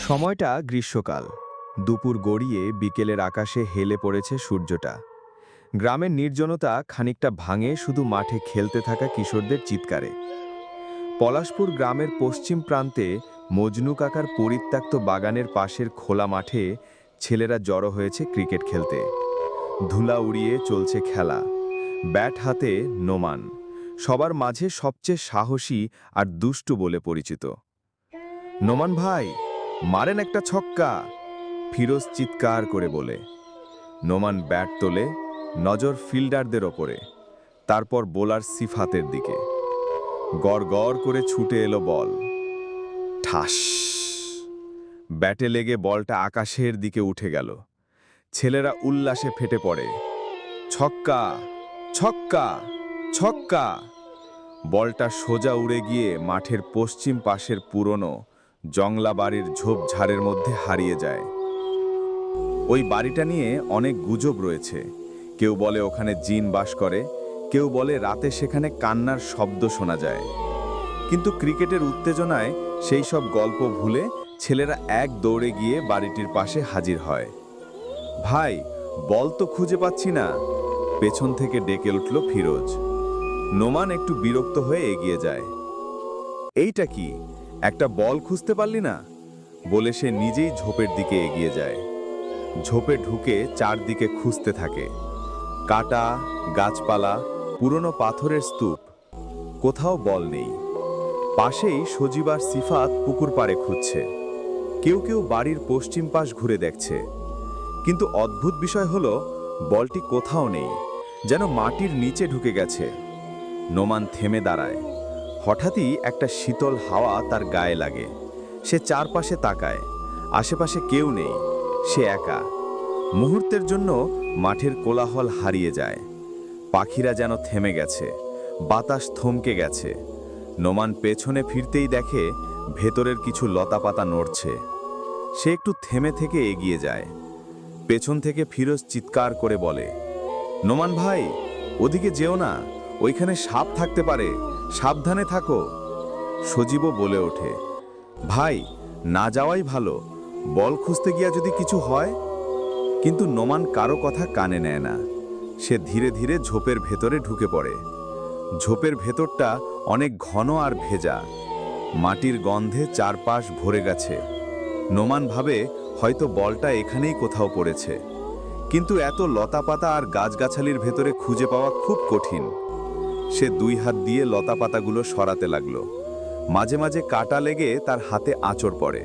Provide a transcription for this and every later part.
সময়টা গ্রীষ্মকাল। দুপুর গড়িয়ে বিকেলের আকাশে হেলে পড়েছে সূর্যটা। গ্রামের নির্জনতা খানিকটা ভাঙে শুধু মাঠে খেলতে থাকা কিশোরদের চিৎকারে। পলাশপুর গ্রামের পশ্চিম প্রান্তে মজনু কাকার পরিত্যক্ত বাগানের পাশের খোলা মাঠে ছেলেরা জড়ো হয়েছে ক্রিকেট খেলতে। ধুলা উড়িয়ে চলছে খেলা। ব্যাট হাতে নোমান, সবার মাঝে সবচেয়ে সাহসী আর দুষ্টু বলে পরিচিত। নোমান ভাই, মারেন একটা ছক্কা, ফিরোজ চিৎকার করে বলে। নোমান ব্যাট তোলে, নজর ফিল্ডারদের ওপরে, তারপর বোলার সিফাতের দিকে। গড় গড় করে ছুটে এলো বল। ঠাস! ব্যাটে লেগে বলটা আকাশের দিকে উঠে গেল। ছেলেরা উল্লাসে ফেটে পড়ে। ছক্কা, ছক্কা, ছক্কা! বলটা সোজা উড়ে গিয়ে মাঠের পশ্চিম পাশের পুরনো জংলা বাড়ির ঝোপঝাড়ের মধ্যে হারিয়ে যায়। ওই বাড়িটা নিয়ে অনেক গুজব রয়েছে। কেউ বলে ওখানে জিন বাস করে, কেউ বলে রাতে সেখানে কান্নার শব্দ শোনা যায়। কিন্তু ক্রিকেটের উত্তেজনায় সেই সব গল্প ভুলে ছেলেরা এক দৌড়ে গিয়ে বাড়িটির পাশে হাজির হয়। ভাই, বল তো খুঁজে পাচ্ছি না, পেছন থেকে ডেকে উঠল ফিরোজ। নোমান একটু বিরক্ত হয়ে এগিয়ে যায়। এইটা কি, একটা বল খুঁজতে পারলি না? বলে সে নিজেই ঝোপের দিকে এগিয়ে যায়। ঝোপে ঢুকে চারদিকে খুঁজতে থাকে। কাটা, গাছপালা, পুরনো পাথরের স্তূপ, কোথাও বল নেই। পাশেই সজীব আর সিফাত পুকুর পাড়ে খুঁজছে। কেউ কেউ বাড়ির পশ্চিম পাশ ঘুরে দেখছে। কিন্তু অদ্ভুত বিষয় হলো, বলটি কোথাও নেই, যেন মাটির নিচে ঢুকে গেছে। নোমান থেমে দাঁড়ায়। হঠাৎই একটা শীতল হাওয়া তার গায়ে লাগে। সে চারপাশে তাকায়। আশেপাশে কেউ নেই, সে একা। মুহূর্তের জন্য মাঠের কোলাহল হারিয়ে যায়। পাখিরা যেন থেমে গেছে, বাতাস থমকে গেছে। নোমান পেছনে ফিরতেই দেখে ভেতরের কিছু লতাপাতা নড়ছে। সে একটু থেমে থেকে এগিয়ে যায়। পেছন থেকে ফিরোজ চিৎকার করে বলে, নোমান ভাই, ওদিকে যেও না, ওইখানে সাপ থাকতে পারে, সাবধানে থাকো। সজীবও বলে ওঠে, ভাই, না যাওয়াই ভালো, বল খুঁজতে গিয়া যদি কিছু হয়। কিন্তু নোমান কারো কথা কানে নেয় না। সে ধীরে ধীরে ঝোপের ভেতরে ঢুকে পড়ে। ঝোপের ভেতরটা অনেক ঘন আর ভেজা। মাটির গন্ধে চারপাশ ভরে গেছে। নোমান ভাবে হয়তো বলটা এখানেই কোথাও পড়েছে। কিন্তু এত লতাপাতা আর গাছগাছালির ভেতরে খুঁজে পাওয়া খুব কঠিন। সে দুই হাত দিয়ে লতাপাতাগুলো সরাতে লাগলো। মাঝে মাঝে কাটা লেগে তার হাতে আঁচড় পড়ে।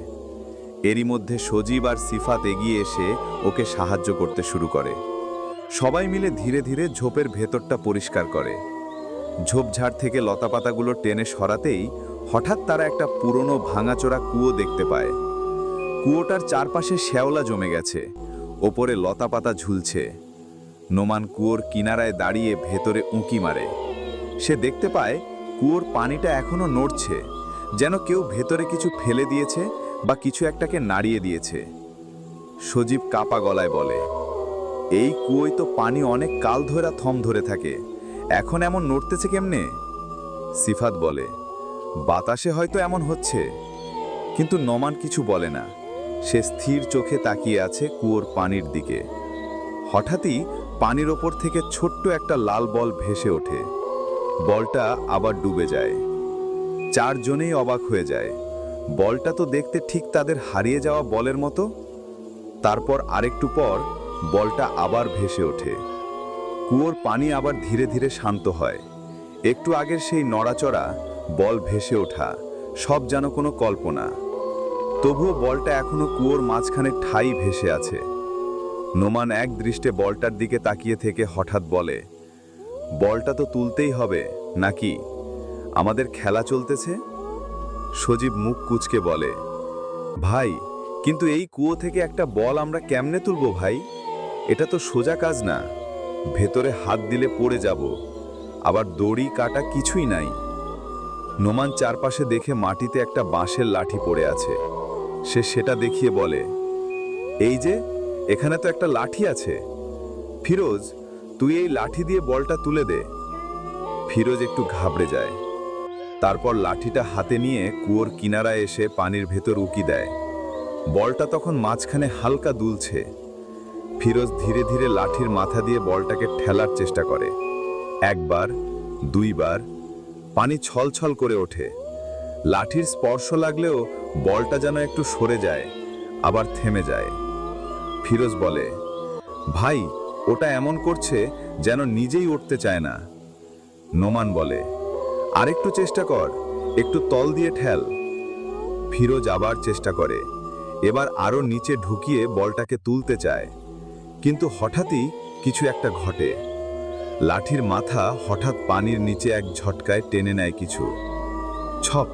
এরই মধ্যে সজীব আর সিফাত এগিয়ে এসে ওকে সাহায্য করতে শুরু করে। সবাই মিলে ধীরে ধীরে ঝোপের ভেতরটা পরিষ্কার করে। ঝোপঝাড় থেকে লতাপাতাগুলো টেনে সরাতেই হঠাৎ তারা একটা পুরনো ভাঙাচোরা কুয়ো দেখতে পায়। কুয়োটার চারপাশে শ্যাওলা জমে গেছে, ওপরে লতাপাতা ঝুলছে। নোমান কুয়োর কিনারায় দাঁড়িয়ে ভেতরে উঁকি মারে। সে দেখতে পায় কুয়োর পানিটা এখনো নড়ছে, যেন কেউ ভেতরে কিছু ফেলে দিয়েছে বা কিছু একটাকে নাড়িয়ে দিয়েছে। সজীব কাপা গলায় বলে, এই কুয়োয় তো পানি অনেক কাল ধরে থম ধরে থাকে, এখন এমন নড়তেছে কেমনে? সিফাত বলে, বাতাসে হয়তো এমন হচ্ছে। কিন্তু নোমান কিছু বলে না। সে স্থির চোখে তাকিয়ে আছে কুয়োর পানির দিকে। হঠাৎই পানির ওপর থেকে ছোট্ট একটা লাল বল ভেসে ওঠে। বলটা আবার ডুবে যায়। চারজনেই অবাক হয়ে যায়। বলটা তো দেখতে ঠিক তাদের হারিয়ে যাওয়া বলের মতো। তারপর আরেকটু পর বলটা আবার ভেসে ওঠে। কুয়োর পানি আবার ধীরে ধীরে শান্ত হয়। একটু আগের সেই নড়াচড়া, বল ভেসে ওঠা, সব যেন কোনো কল্পনা। তবুও বলটা এখনো কুয়োর মাঝখানে ঠাই ভেসে আছে। নোমান এক দৃষ্টে বলটার দিকে তাকিয়ে থেকে হঠাৎ বলে, বলটা তো তুলতেই হবে নাকি? আমাদের খেলা চলতেছে। সজীব মুখ কুঁচকে বলে, ভাই, কিন্তু এই কুয়ো থেকে একটা বল আমরা কেমনে তুলবো ভাই? এটা তো সোজা কাজ না। ভেতরে হাত দিলে পড়ে যাব, আবার দড়ি কাটা কিছুই নাই। নোমান চারপাশে দেখে মাটিতে একটা বাঁশের লাঠি পড়ে আছে। সে সেটা দেখিয়ে বলে, এই যে, এখানে তো একটা লাঠি আছে। ফিরোজ, তুই এই লাঠি দিয়ে বলটা তুলে দে। ফিরোজ একটু ঘাবড়ে যায়। তারপর লাঠিটা হাতে নিয়ে কুয়োর কিনারায় এসে পানির ভেতর উকি দেয়। বলটা তখন মাঝখানে হালকা দুলছে। ফিরোজ ধীরে ধীরে লাঠির মাথা দিয়ে বলটাকে ঠেলার চেষ্টা করে। একবার, দুইবার, পানি ছলছল করে ওঠে। লাঠির স্পর্শ লাগলেও বলটা যেন একটু সরে যায়, আবার থেমে যায়। ফিরোজ বলে, ভাই, ওটা এমন করছে যেন নিজেই উঠতে চায় না। নোমান বলে, আরেকটু চেষ্টা কর, একটু তল দিয়ে ঠেল। ফিরোজ আবার চেষ্টা করে, এবার আরো নিচে ঢুকিয়ে বলটাকে তুলতে চায়, কিন্তু হঠাৎই কিছু একটা ঘটে। লাঠির মাথা হঠাৎ পানির নিচে এক ঝটকায় টেনে নেয় কিছু। ছপ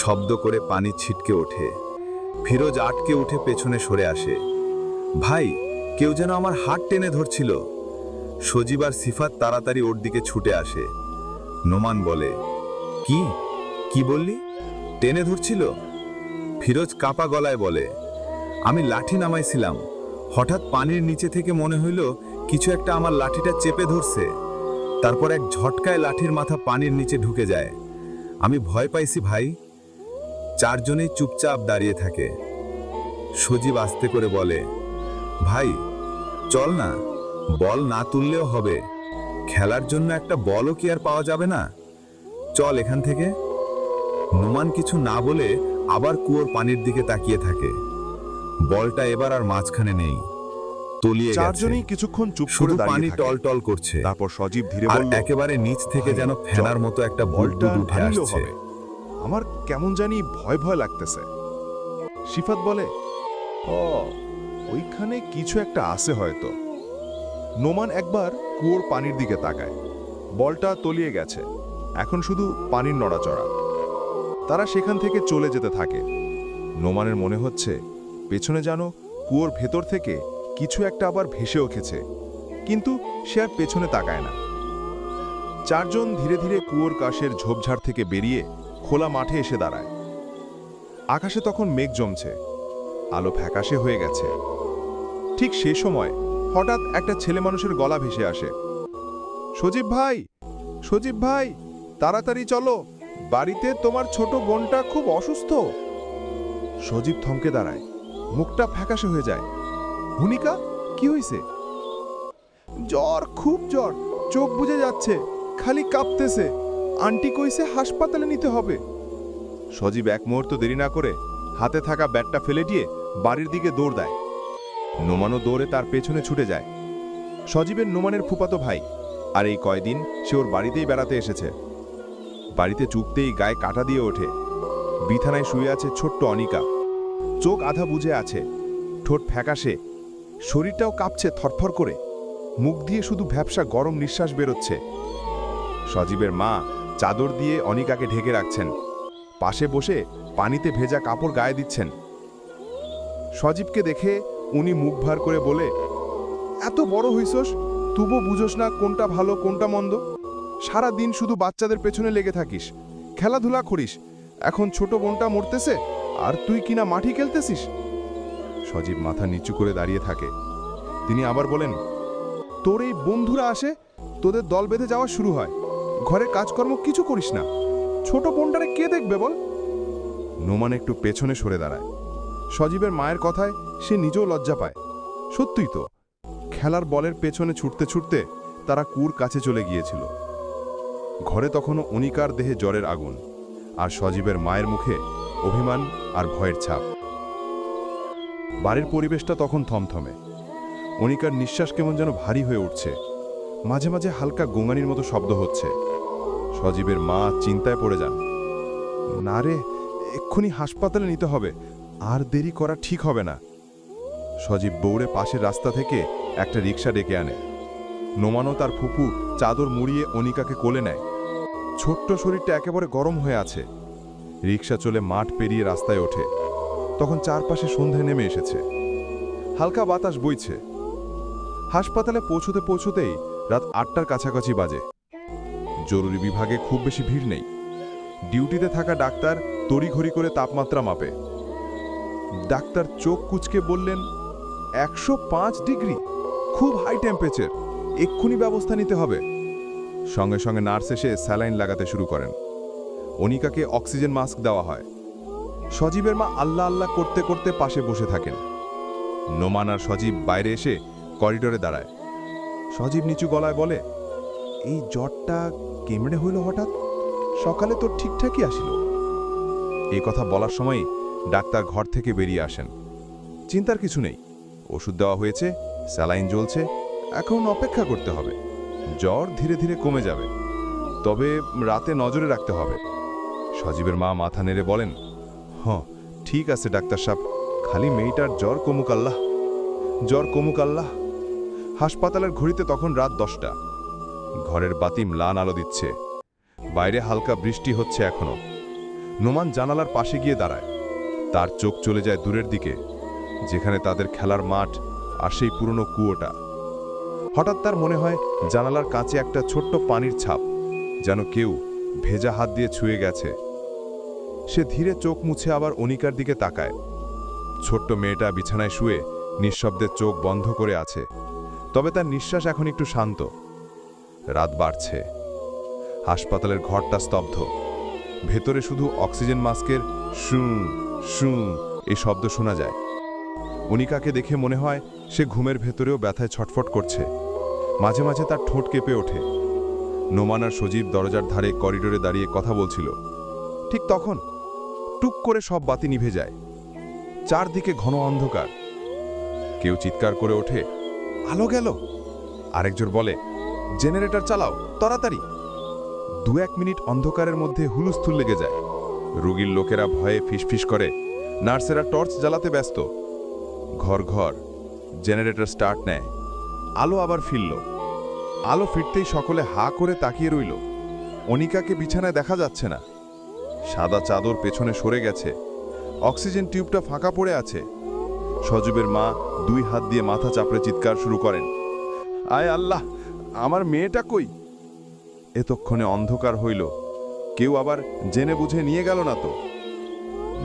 শব্দ করে পানি ছিটকে ওঠে। ফিরোজ আটকে উঠে পেছনে সরে আসে। ভাই, কেউ যেন আমার হাত টেনে ধরছিল। সজীব আর সিফাত তাড়াতাড়ি ওর দিকে ছুটে আসে। নোমান বলে, কি কি বললি? টেনে ধরছিল? ফিরোজ কাপা গলায় বলে, আমি লাঠি নামাইছিলাম, হঠাৎ পানির নিচে থেকে মনে হইল কিছু একটা আমার লাঠিটা চেপে ধরছে। তারপর এক ঝটকায় লাঠির মাথা পানির নিচে ঢুকে যায়। আমি ভয় পাইছি ভাই। চারজনেই চুপচাপ দাঁড়িয়ে থাকে। সজীব আস্তে করে বলে, ভাই চল না, বল না তুললেও হবে। খেলার জন্য একটা বলও কি আর পাওয়া যাবে না? চল এখান থেকে। নোমান কিছু না বলে আবার কুয়োর পানির দিকে তাকিয়ে থাকে। বলটা এবার আর মাঝখানে নেই, তলিয়ে গেছে। চারজনেই কিছুক্ষণ চুপ করে শুধু পানি দাঁড়িয়ে থাকে। টলটল করছে। তারপর সজীব ধীরে আর বলল, একেবারে নিচ থেকে ভাই, যেন ফেনার চল, মতো একটা বলটা বুদবুদ উঠে আনলেও আসছে। হবে। আমার কেমন জানি ভয় ভয় লাগতেছে। সিফাত বলে, ও, ওইখানে কিছু একটা আছে হয়তো। নোমান একবার কুয়োর পানির দিকে তাকায়। বলটা তলিয়ে গেছে, এখন শুধু পানির নড়াচড়া। তারা সেখান থেকে চলে যেতে থাকে। নোমানের মনে হচ্ছে পেছনে যেন কুয়োর ভেতর থেকে কিছু একটা আবার ভেসে উঠেছে, কিন্তু সে আর পেছনে তাকায় না। চারজন ধীরে ধীরে কুয়োর কাশের ঝোপঝাড় থেকে বেরিয়ে খোলা মাঠে এসে দাঁড়ায়। আকাশে তখন মেঘ জমছে, আলো ফ্যাকাশে হয়ে গেছে। ঠিক সে সময় হঠাৎ একটা ছেলে মানুষের গলা ভেসে আসে, সজীব ভাই, সজীব ভাই, তাড়াতাড়ি চলো, বাড়িতে তোমার ছোট বোনটা খুব অসুস্থ। সজীব থমকে দাঁড়ায়, মুখটা ফ্যাকাশে হয়ে যায়। হুনিকা, কি হয়েছে? জ্বর, খুব জ্বর, চোখ বুজে যাচ্ছে, খালি কাঁপতেছে। আন্টি কইছে হাসপাতালে নিতে হবে। সজীব এক মুহূর্ত দেরি না করে হাতে থাকা ব্যাটটা ফেলে দিয়ে বাড়ির দিকে দৌড় দেয়। নোমানও দৌড়ে তার পেছনে ছুটে যায়। সজীবের নোমানের ফুফাতো ভাই, আর এই কয়দিন সে ওর বাড়িতেই বেড়াতে এসেছে। বাড়িতে চুকতেই গায়ে কাটা দিয়ে ওঠে। বিছানায় শুয়ে আছে ছোট্ট অনিকা, চোখ আধা বুজে আছে, ঠোঁট ফ্যাকাশে, শরীরটাও কাঁপছে থরথর করে, মুখ দিয়ে শুধু ভ্যাপসা গরম নিঃশ্বাস বেরোচ্ছে। সজীবের মা চাদর দিয়ে অনিকাকে ঢেকে রাখছেন, পাশে বসে পানিতে ভেজা কাপড় গায়ে দিচ্ছেন। সজীবকে দেখে উনি মুখ ভার করে বলে, এত বড় হইছস, তবু বুঝোস না কোনটা ভালো কোনটা মন্দ? সারা দিন শুধু বাচ্চাদের পেছনে লেগে থাকিস, খেলাধুলা করিস, এখন ছোট বোনটা মরতেছে আর তুই কিনা মাটি খেলতেছিস। সজীব মাথা নিচু করে দাঁড়িয়ে থাকে। তিনি আবার বলেন, তোর এই বন্ধুরা আসে, তোদের দল বেঁধে যাওয়া শুরু হয়, ঘরের কাজকর্ম কিছু করিস না, ছোট বোনটারে কে দেখবে বল? নোমান একটু পেছনে সরে দাঁড়ায়। সজীবের মায়ের কথায় সে নিজেও লজ্জা পায়। সত্যিই তো, খেলার বলের পেছনে ছুটতে ছুটতে তারা কুয়োর কাছে চলে গিয়েছিল। ঘরে তখনও অনিকার দেহে জ্বরের আগুন, আর সজীবের মায়ের মুখে অভিমান আর ভয়ের ছাপ। বাড়ির পরিবেশটা তখন থমথমে। অনিকার নিঃশ্বাস কেমন যেন ভারী হয়ে উঠছে, মাঝে মাঝে হালকা গোঙানির মতো শব্দ হচ্ছে। সজীবের মা চিন্তায় পড়ে যান। না রে, এক্ষুনি হাসপাতালে নিতে হবে, আর দেরি করা ঠিক হবে না। সজীব দৌড়ে পাশের রাস্তা থেকে একটা রিক্সা ডেকে আনে। নোমানও তার ফুপু চাদর মুড়িয়ে অনিকাকে কোলে নেয়। ছোট্ট শরীরটা একেবারে গরম হয়ে আছে। রিক্সা চলে মাঠ পেরিয়ে রাস্তায় ওঠে। তখন চারপাশে সন্ধে নেমে এসেছে, হালকা বাতাস বইছে। হাসপাতালে পৌঁছতে পৌঁছতেই রাত 8টার কাছাকাছি বাজে। জরুরি বিভাগে খুব বেশি ভিড় নেই। ডিউটিতে থাকা ডাক্তার তড়িঘড়ি করে তাপমাত্রা মাপে। ডাক্তার চোখ কুঁচকে বললেন, 105 ডিগ্রি, খুব হাই টেম্পারেচার, এক্ষুনি ব্যবস্থা নিতে হবে। সঙ্গে সঙ্গে নার্স এসে স্যালাইন লাগাতে শুরু করেন। অনিকাকে অক্সিজেন মাস্ক দেওয়া হয়। সজীবের মা আল্লাহ আল্লাহ করতে করতে পাশে বসে থাকেন। নোমান আর সজীব বাইরে এসে করিডোরে দাঁড়ায়। সজীব নিচু গলায় বলে, এই জ্বরটা কেমনে হইল হঠাৎ? সকালে তো ঠিকঠাকই আসিল। এই কথা বলার সময়ই ডাক্তার ঘর থেকে বেরিয়ে আসেন। চিন্তার কিছু নেই, ওষুধ দেওয়া হয়েছে, স্যালাইন জ্বলছে, এখন অপেক্ষা করতে হবে। জ্বর ধীরে ধীরে কমে যাবে, তবে রাতে নজরে রাখতে হবে। সজীবের মা মাথা নেড়ে বলেন, হ্যাঁ ঠিক আছে ডাক্তার সাহেব, খালি মেয়েটার জ্বর কমুক আল্লাহ, জ্বর কমুক আল্লাহ। হাসপাতালের ঘড়িতে তখন রাত 10টা। ঘরের বাতি ম্লান আলো দিচ্ছে, বাইরে হালকা বৃষ্টি হচ্ছে এখনো। নোমান জানালার পাশে গিয়ে দাঁড়ায়। তার চোখ চলে যায় দূরের দিকে, যেখানে তাদের খেলার মাঠ আর সেই পুরনো কুয়োটা। হঠাৎ তার মনে হয় জানালার কাছে একটা ছোট্ট পানির ছাপ, যেন কেউ ভেজা হাত দিয়ে ছুঁয়ে গেছে। সে ধীরে চোখ মুছে আবার অনিকার দিকে তাকায়। ছোট্ট মেয়েটা বিছানায় শুয়ে নিঃশব্দে চোখ বন্ধ করে আছে, তবে তার নিঃশ্বাস এখন একটু শান্ত। রাত বাড়ছে, হাসপাতালের ঘরটা স্তব্ধ। ভেতরে শুধু অক্সিজেন মাস্কের শু শু এই শব্দ শোনা যায়। অনিকাকে দেখে মনে হয় সে ঘুমের ভেতরেও ব্যথায় ছটফট করছে। মাঝে মাঝে তার ঠোঁট কেঁপে ওঠে। নোমান আর সজীব দরজার ধারে করিডোরে দাঁড়িয়ে কথা বলছিল। ঠিক তখন টুক করে সব বাতি নিভে যায়। চারদিকে ঘন অন্ধকার। কেউ চিৎকার করে ওঠে, আলো গেল। আরেকজন বলে, জেনারেটর চালাও তাড়াতাড়ি। 2-1 মিনিট অন্ধকারের মধ্যে হুলস্থুল লেগে যায়। রোগীর লোকেরা ভয়ে ফিসফিস করে, নার্সেরা টর্চ জ্বালাতে ব্যস্ত। ঘর ঘর জেনারেটর স্টার্ট নেয়। আলো আবার ফিরল। আলো ফিরতেই সকলে হা করে তাকিয়ে রইল। অনিকাকে বিছানায় দেখা যাচ্ছে না। সাদা চাদর পেছনে সরে গেছে, অক্সিজেন টিউবটা ফাঁকা পড়ে আছে। সজীবের মা 2 হাত দিয়ে মাথা চাপড়ে চিৎকার শুরু করেন, আয় আল্লাহ, আমার মেয়েটা কই? এতক্ষণে অন্ধকার হইল, কেউ আবার জেনে বুঝে নিয়ে গেল না তো?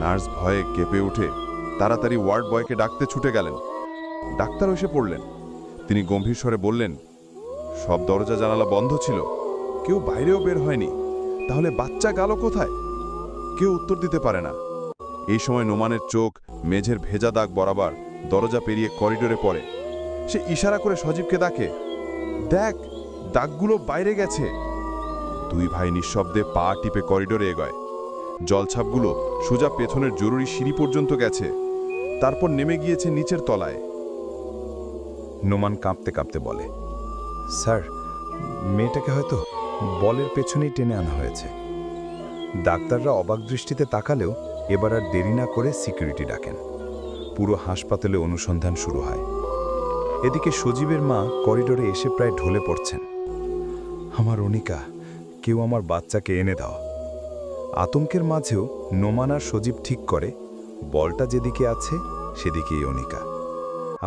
নার্স ভয়ে কেঁপে উঠে তাড়াতাড়ি ওয়ার্ড বয়কে ডাকতে ছুটে গেলেন। ডাক্তার এসে পড়লেন। তিনি গম্ভীর স্বরে বললেন, সব দরজা জানালা বন্ধ ছিল, কেউ বাইরেও বের হয়নি, তাহলে বাচ্চা গেল কোথায়? কেউ উত্তর দিতে পারে না। এই সময় নোমানের চোখ মেঝের ভেজা দাগ বরাবর দরজা পেরিয়ে করিডোরে পড়ে। সে ইশারা করে সজীবকে ডাকে, দেখ দাগগুলো বাইরে গেছে। 2 ভাই নিঃশব্দে পা টিপে করিডোরে এগোয়। জলছাপগুলো সোজা পেছনের জরুরি সিঁড়ি পর্যন্ত গেছে, তারপর নেমে গিয়েছে নিচের তলায়। নোমান কাঁপতে কাঁপতে বলে, স্যার, মেয়েটাকে হয়তো বলের পেছনেই টেনে আনা হয়েছে। ডাক্তাররা অবাক দৃষ্টিতে তাকালেও এবার আর দেরি না করে সিকিউরিটি ডাকেন। পুরো হাসপাতালে অনুসন্ধান শুরু হয়। এদিকে সজীবের মা করিডোরে এসে প্রায় ঢলে পড়ছেন, আমার অনিকা, কেউ আমার বাচ্চাকে এনে দাও। আতঙ্কের মাঝেও নোমান আর সজীব ঠিক করে বলটা যেদিকে আছে সেদিকেই অনিকা।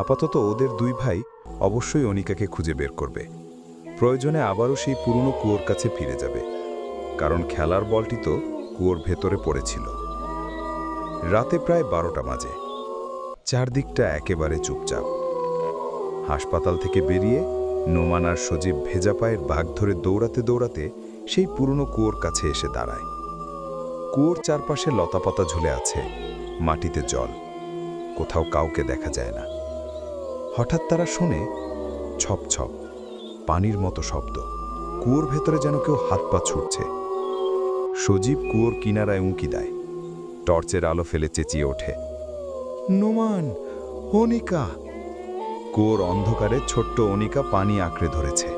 আপাতত ওদের 2 ভাই অবশ্যই অনিকাকে খুঁজে বের করবে। প্রয়োজনে আবারও সেই পুরনো কুয়োর কাছে ফিরে যাবে, কারণ খেলার বলটি তো কুয়োর ভেতরে পড়েছিল। রাতে প্রায় 12টা বাজে। চারদিকটা একেবারে চুপচাপ। হাসপাতাল থেকে বেরিয়ে নোমান আর সজীব ভেজা পায়ের বাঘ ধরে দৌড়াতে দৌড়াতে সেই পুরনো কুয়োর কাছে এসে দাঁড়ায়। কুয়োর চারপাশে লতাপাতা ঝুলে আছে, মাটিতে জল, কোথাও কাউকে দেখা যায় না। হঠাৎ তারা শোনে ছপ ছপ পানির মতো শব্দ। কুয়োর ভেতরে যেন কেউ হাত পা ছুটছে। সজীব কুয়োর কিনারায় উঁকি দেয়, টর্চের আলো ফেলে চেঁচিয়ে ওঠে, নোমান, অনিকা। কুয়োর অন্ধকারে ছোট্ট অনিকা পানি আঁকড়ে ধরেছে,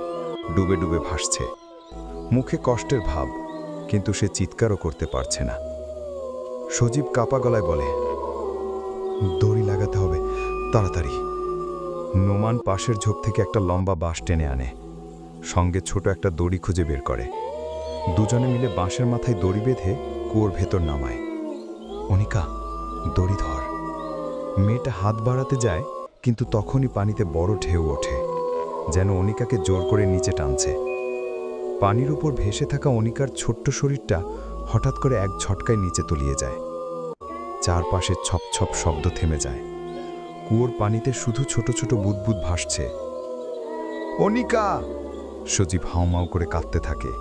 ডুবে ডুবে ভাসছে। মুখে কষ্টের ভাব, কিন্তু সে চিৎকারও করতে পারছে না। সজীব কাপা গলায় বলে, দড়ি লাগাতে হবে তাড়াতাড়ি। নোমান পাশের ঝোপ থেকে একটা লম্বা বাঁশ টেনে আনে, সঙ্গে ছোট একটা দড়ি খুঁজে বের করে। দুজনে মিলে বাঁশের মাথায় দড়ি বেঁধে কুয়োর ভেতর নামায়। অনিকা, দড়ি ধর। মেয়েটা হাত বাড়াতে যায়, কিন্তু তখনই পানিতে বড় ঢেউ ওঠে, যেন অনিকাকে জোর করে নিচে টানছে। পানির উপর ভেসে থাকা অনিকার ছোট্ট শরীরটা হঠাৎ করে এক ঝটকায় নিচে তলিয়ে যায়। চারপাশে ছপ ছপ শব্দ থেমে যায়। কুয়োর পানিতে শুধু ছোট ছোট বুদবুদ ভাসছে। অনিকা! সজীব হাউমাউ করে কাঁদতে থাকে,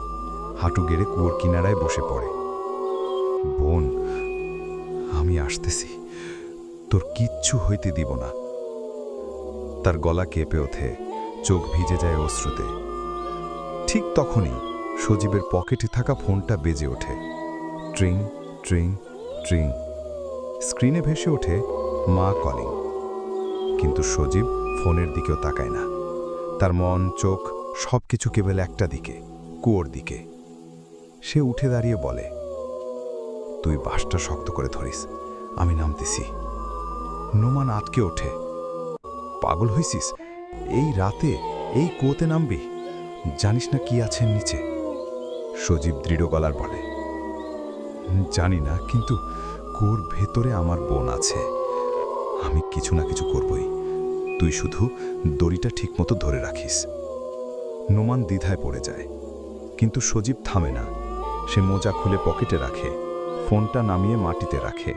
হাঁটু গেড়ে কুয়োর কিনারায় বসে পড়ে। বোন, আমি আসতেছি, তোর কিচ্ছু হইতে দিব না। তার গলা কেঁপে ওঠে, চোখ ভিজে যায় অশ্রুতে। ঠিক তখনই সজীবের পকেটে থাকা ফোনটা বেজে ওঠে। ট্রিং ট্রিং ট্রিং। স্ক্রিনে ভেসে ওঠে মা কলিং। কিন্তু সজীব ফোনের দিকেও তাকায় না। তার মন, চোখ সবকিছু কেবল একটা দিকে, কুয়োর দিকে। সে উঠে দাঁড়িয়ে বলে, তুই বাসটা শক্ত করে ধরিস, আমি নামতেছি। নোমান আটকে ওঠে। পাগল হইছিস? এই রাতে এই কুয়োতে নামবি? জানিস না কি আছে নিচে? সজীব দৃঢ় গলার বলে, জানি না, কিন্তু কুয়োর ভেতরে আমার বোন আছে। আমি কিছু না কিছু করবই, তুই শুধু দড়িটা ঠিকমতো ধরে রাখিস। নোমান দ্বিধায় পড়ে যায়, কিন্তু সজীব থামে না। সে মোজা খুলে পকেটে রাখে, ফোনটা নামিয়ে মাটিতে রাখে,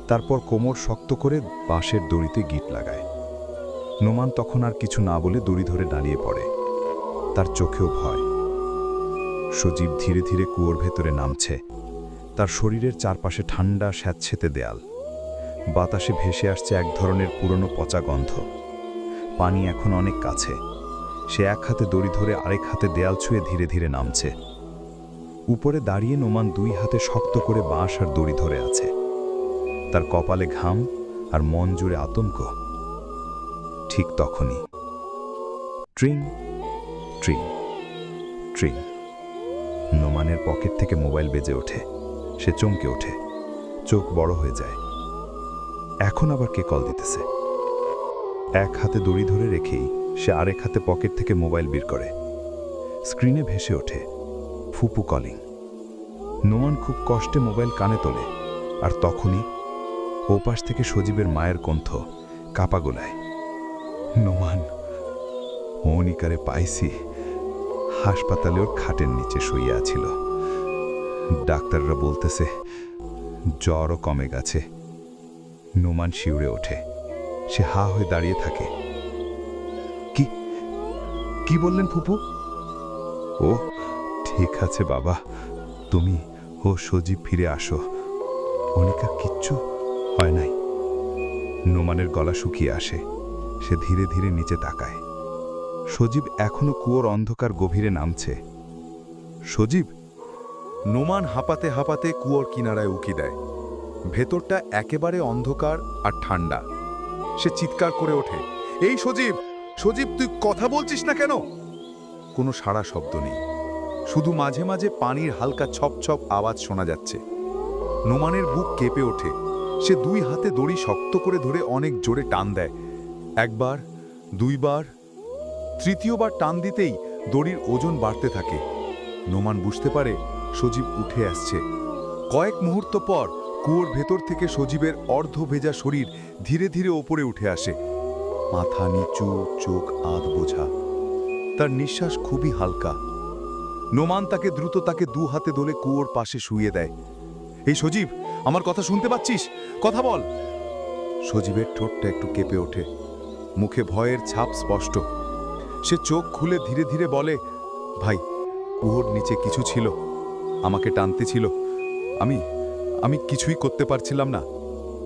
তারপর কোমর শক্ত করে বাঁশের দড়িতে গিট লাগায়। নোমান তখন আর কিছু না বলে দড়ি ধরে দাঁড়িয়ে পড়ে। তার চোখেও ভয়। সজীব ধীরে ধীরে কুয়োর ভেতরে নামছে। তার শরীরের চারপাশে ঠান্ডা স্যাঁতসেঁতে দেয়াল। বাতাসে ভেসে আসছে এক ধরনের পুরনো পচা গন্ধ। পানি এখন অনেক কাছে। সে এক হাতে দড়ি ধরে আরেক হাতে দেয়াল ছুঁয়ে ধীরে ধীরে নামছে। উপরে দাঁড়িয়ে নোমান দুই হাতে শক্ত করে বাঁশ আর দড়ি ধরে আছে। তার কপালে ঘাম আর মন জুড়ে আতঙ্ক। ঠিক তখনই ট্রিং ট্রিং ট্রিং। নোমানের পকেট থেকে মোবাইল বেজে ওঠে। সে চমকে ওঠে, চোখ বড় হয়ে যায়। এখন আবার কে কল দিতেছে? এক হাতে দড়ি ধরে রেখেই সে আরেক হাতে পকেট থেকে মোবাইল বের করে। স্ক্রিনে ভেসে ওঠে ফুপু কলিং। নোমান খুব কষ্টে মোবাইল কানে তোলে, আর তখনই ওপাশ থেকে সজীবের মায়ের কণ্ঠ কাপা গলায়, নোমান, মনিকারে পাইছি। হাসপাতালে ওর খাটের নিচে শুইয়া ছিল। ডাক্তাররা বলতেছে জ্বরও কমে গেছে। নোমান শিউরে ওঠে। সে হা হয়ে দাঁড়িয়ে থাকে। কি কি বললেন ফুপু? ও ঠিক আছে বাবা, তুমি ও সজীব ফিরে আসো। অনিকা কিচ্ছু হয় নাই। নোমানের গলা শুকিয়ে আসে। সে ধীরে ধীরে নিচে তাকায়। সজীব এখনো কুয়োর অন্ধকার গভীরে নামছে। সজীব! নোমান হাঁপাতে হাঁপাতে কুয়োর কিনারায় উকি দেয়। ভেতরটা একেবারে অন্ধকার আর ঠান্ডা। সে চিৎকার করে ওঠে, এই সজীব, সজীব, তুই কথা বলছিস না কেন? কোনো সাড়া শব্দ নেই, শুধু মাঝে মাঝে পানির হালকা ছপ ছপ আওয়াজ শোনা যাচ্ছে। নোমানের বুক কেঁপে ওঠে। সে দুই হাতে দড়ি শক্ত করে ধরে অনেক জোরে টান দেয়। একবার, দুইবার, তৃতীয়বার টান দিতেই দড়ির ওজন বাড়তে থাকে। নোমান বুঝতে পারে সজীব উঠে আসছে। কয়েক মুহূর্ত পর কুয়োর ভেতর থেকে সজীবের অর্ধ ভেজা শরীর ধীরে ধীরে ওপরে উঠে আসে। মাথা নিচু, চোখ আধ বোঝা। তার নিঃশ্বাস খুবই হালকা। নোমান তাকে দ্রুত দু হাতে ধরে কুয়োর পাশে শুইয়ে দেয়। এই সজীব, আমার কথা শুনতে পাচ্ছিস? কথা বল। সজীবের ঠোঁটটা একটু কেঁপে ওঠে, মুখে ভয়ের ছাপ স্পষ্ট। সে চোখ খুলে ধীরে ধীরে বলে, ভাই, কুয়োর নিচে কিছু ছিল, আমাকে টানতে ছিল। আমি কিছুই করতে পারছিলাম না।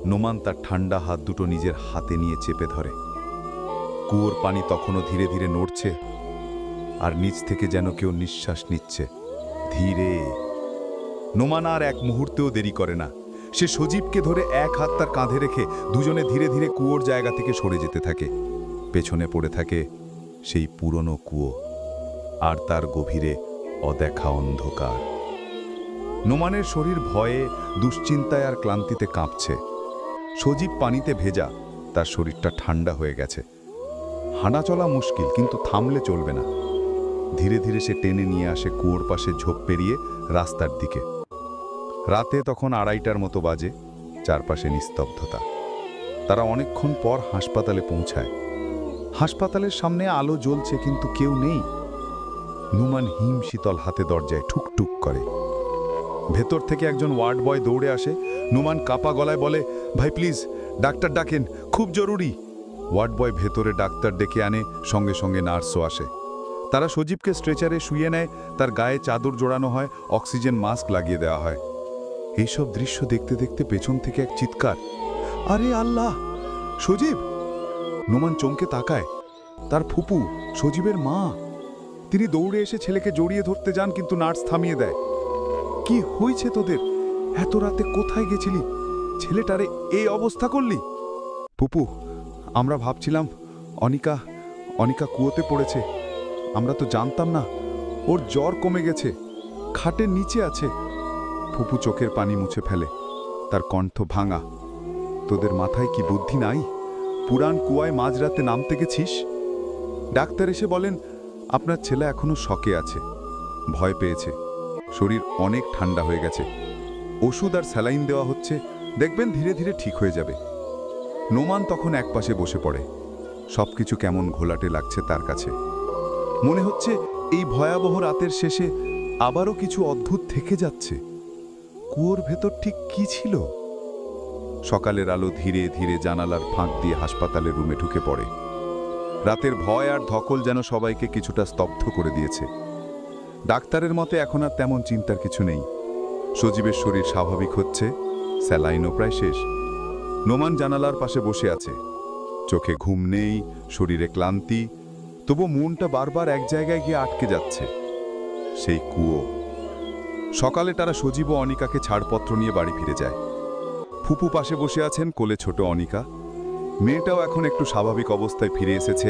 নোমান তার ঠান্ডা হাত দুটো নিজের হাতে নিয়ে চেপে ধরে। কুয়োর পানি তখনও ধীরে ধীরে নড়ছে, আর নিচ থেকে যেন কেউ নিঃশ্বাস নিচ্ছে ধীরে। নোমান আর এক মুহূর্তেও দেরি করে না। সে সজীবকে ধরে এক হাত তার কাঁধে রেখে দুজনে ধীরে ধীরে কুয়োর জায়গা থেকে সরে যেতে থাকে। পেছনে পড়ে থাকে সেই পুরনো কুয়ো, আর তার গভীরে অদেখা অন্ধকার। নোমানের শরীর ভয়ে, দুশ্চিন্তায় আর ক্লান্তিতে কাঁপছে। সজীব পানিতে ভেজা, তার শরীরটা ঠান্ডা হয়ে গেছে। হাঁটা চলা মুশকিল, কিন্তু থামলে চলবে না। ধীরে ধীরে সে টেনে নিয়ে আসে কুয়োর পাশে ঝোপ পেরিয়ে রাস্তার দিকে। রাতে তখন 2:30টার মতো বাজে। চারপাশে নিস্তব্ধতা। তারা অনেকক্ষণ পর হাসপাতালে পৌঁছায়। হাসপাতালের সামনে আলো জ্বলছে, কিন্তু কেউ নেই। নোমান হিম শীতল হাতে দরজায় ঠুকঠুক করে। ভেতর থেকে একজন ওয়ার্ড বয় দৌড়ে আসে। নোমান কাপা গলায় বলে, ভাই প্লিজ ডাক্তার ডাকেন, খুব জরুরি। ওয়ার্ড বয় ভেতরে ডাক্তার ডেকে আনে, সঙ্গে সঙ্গে নার্সও আসে। তারা সজীবকে স্ট্রেচারে শুইয়ে নেয়। তার গায়ে চাদর জোড়ানো হয়, অক্সিজেন মাস্ক লাগিয়ে দেওয়া হয়। এইসব দৃশ্য দেখতে দেখতে পেছন থেকে এক চিৎকার, আরে আল্লাহ, সজীব! নোমান চমকে তাকায়। তার ফুপু, সজীবের মা। তিনি দৌড়ে এসে ছেলেকে জড়িয়ে ধরতে যান, কিন্তু নার্স থামিয়ে দেয়। কি হয়েছে তোদের? এত রাতে কোথায় গেছিলি? ছেলেটারে এই অবস্থা করলি? ফুপু, আমরা ভাবছিলাম অনিকা কুয়োতে পড়েছে। আমরা তো জানতাম না ওর জ্বর কমে গেছে, খাটের নিচে আছে। ফুপু চোখের পানি মুছে ফেলে, তার কণ্ঠ ভাঙা। তোদের মাথায় কি বুদ্ধি নাই? পুরান কুয়ায় মাঝরাতে নামতে গেছিস? ডাক্তার এসে বলেন আপনার ছেলে এখনো শকে আছে, ভয় পেয়েছে, শরীর অনেক ঠান্ডা হয়ে গেছে। ওষুধ আর স্যালাইন দেওয়া হচ্ছে, দেখবেন ধীরে ধীরে ঠিক হয়ে যাবে। নোমান তখন একপাশে বসে পড়ে। সবকিছু কেমন ঘোলাটে লাগছে তার কাছে। মনে হচ্ছে এই ভয়াবহ রাতের শেষে আবারও কিছু অদ্ভুত থেকে যাচ্ছে। কুয়োর ভেতর ঠিক কি ছিল? সকালের আলো ধীরে ধীরে জানালার ফাঁক দিয়ে হাসপাতালের রুমে ঢুকে পড়ে। রাতের ভয় আর ধকল যেন সবাইকে কিছুটা স্তব্ধ করে দিয়েছে। ডাক্তারের মতে এখন আর তেমন চিন্তার কিছু নেই। সজীবের শরীর স্বাভাবিক হচ্ছে, স্যালাইনও প্রায় শেষ। নোমান জানালার পাশে বসে আছে। চোখে ঘুম নেই, শরীরে ক্লান্তি, তবু মনটা বারবার এক জায়গায় গিয়ে আটকে যাচ্ছে, সেই কুয়ো। সকালে তারা সজীব ও অনিকাকে ছাড়পত্র নিয়ে বাড়ি ফিরে যায়। ফুপু পাশে বসে আছেন, কোলে ছোট অনিকা। মেয়েটাও এখন একটু স্বাভাবিক অবস্থায় ফিরে এসেছে,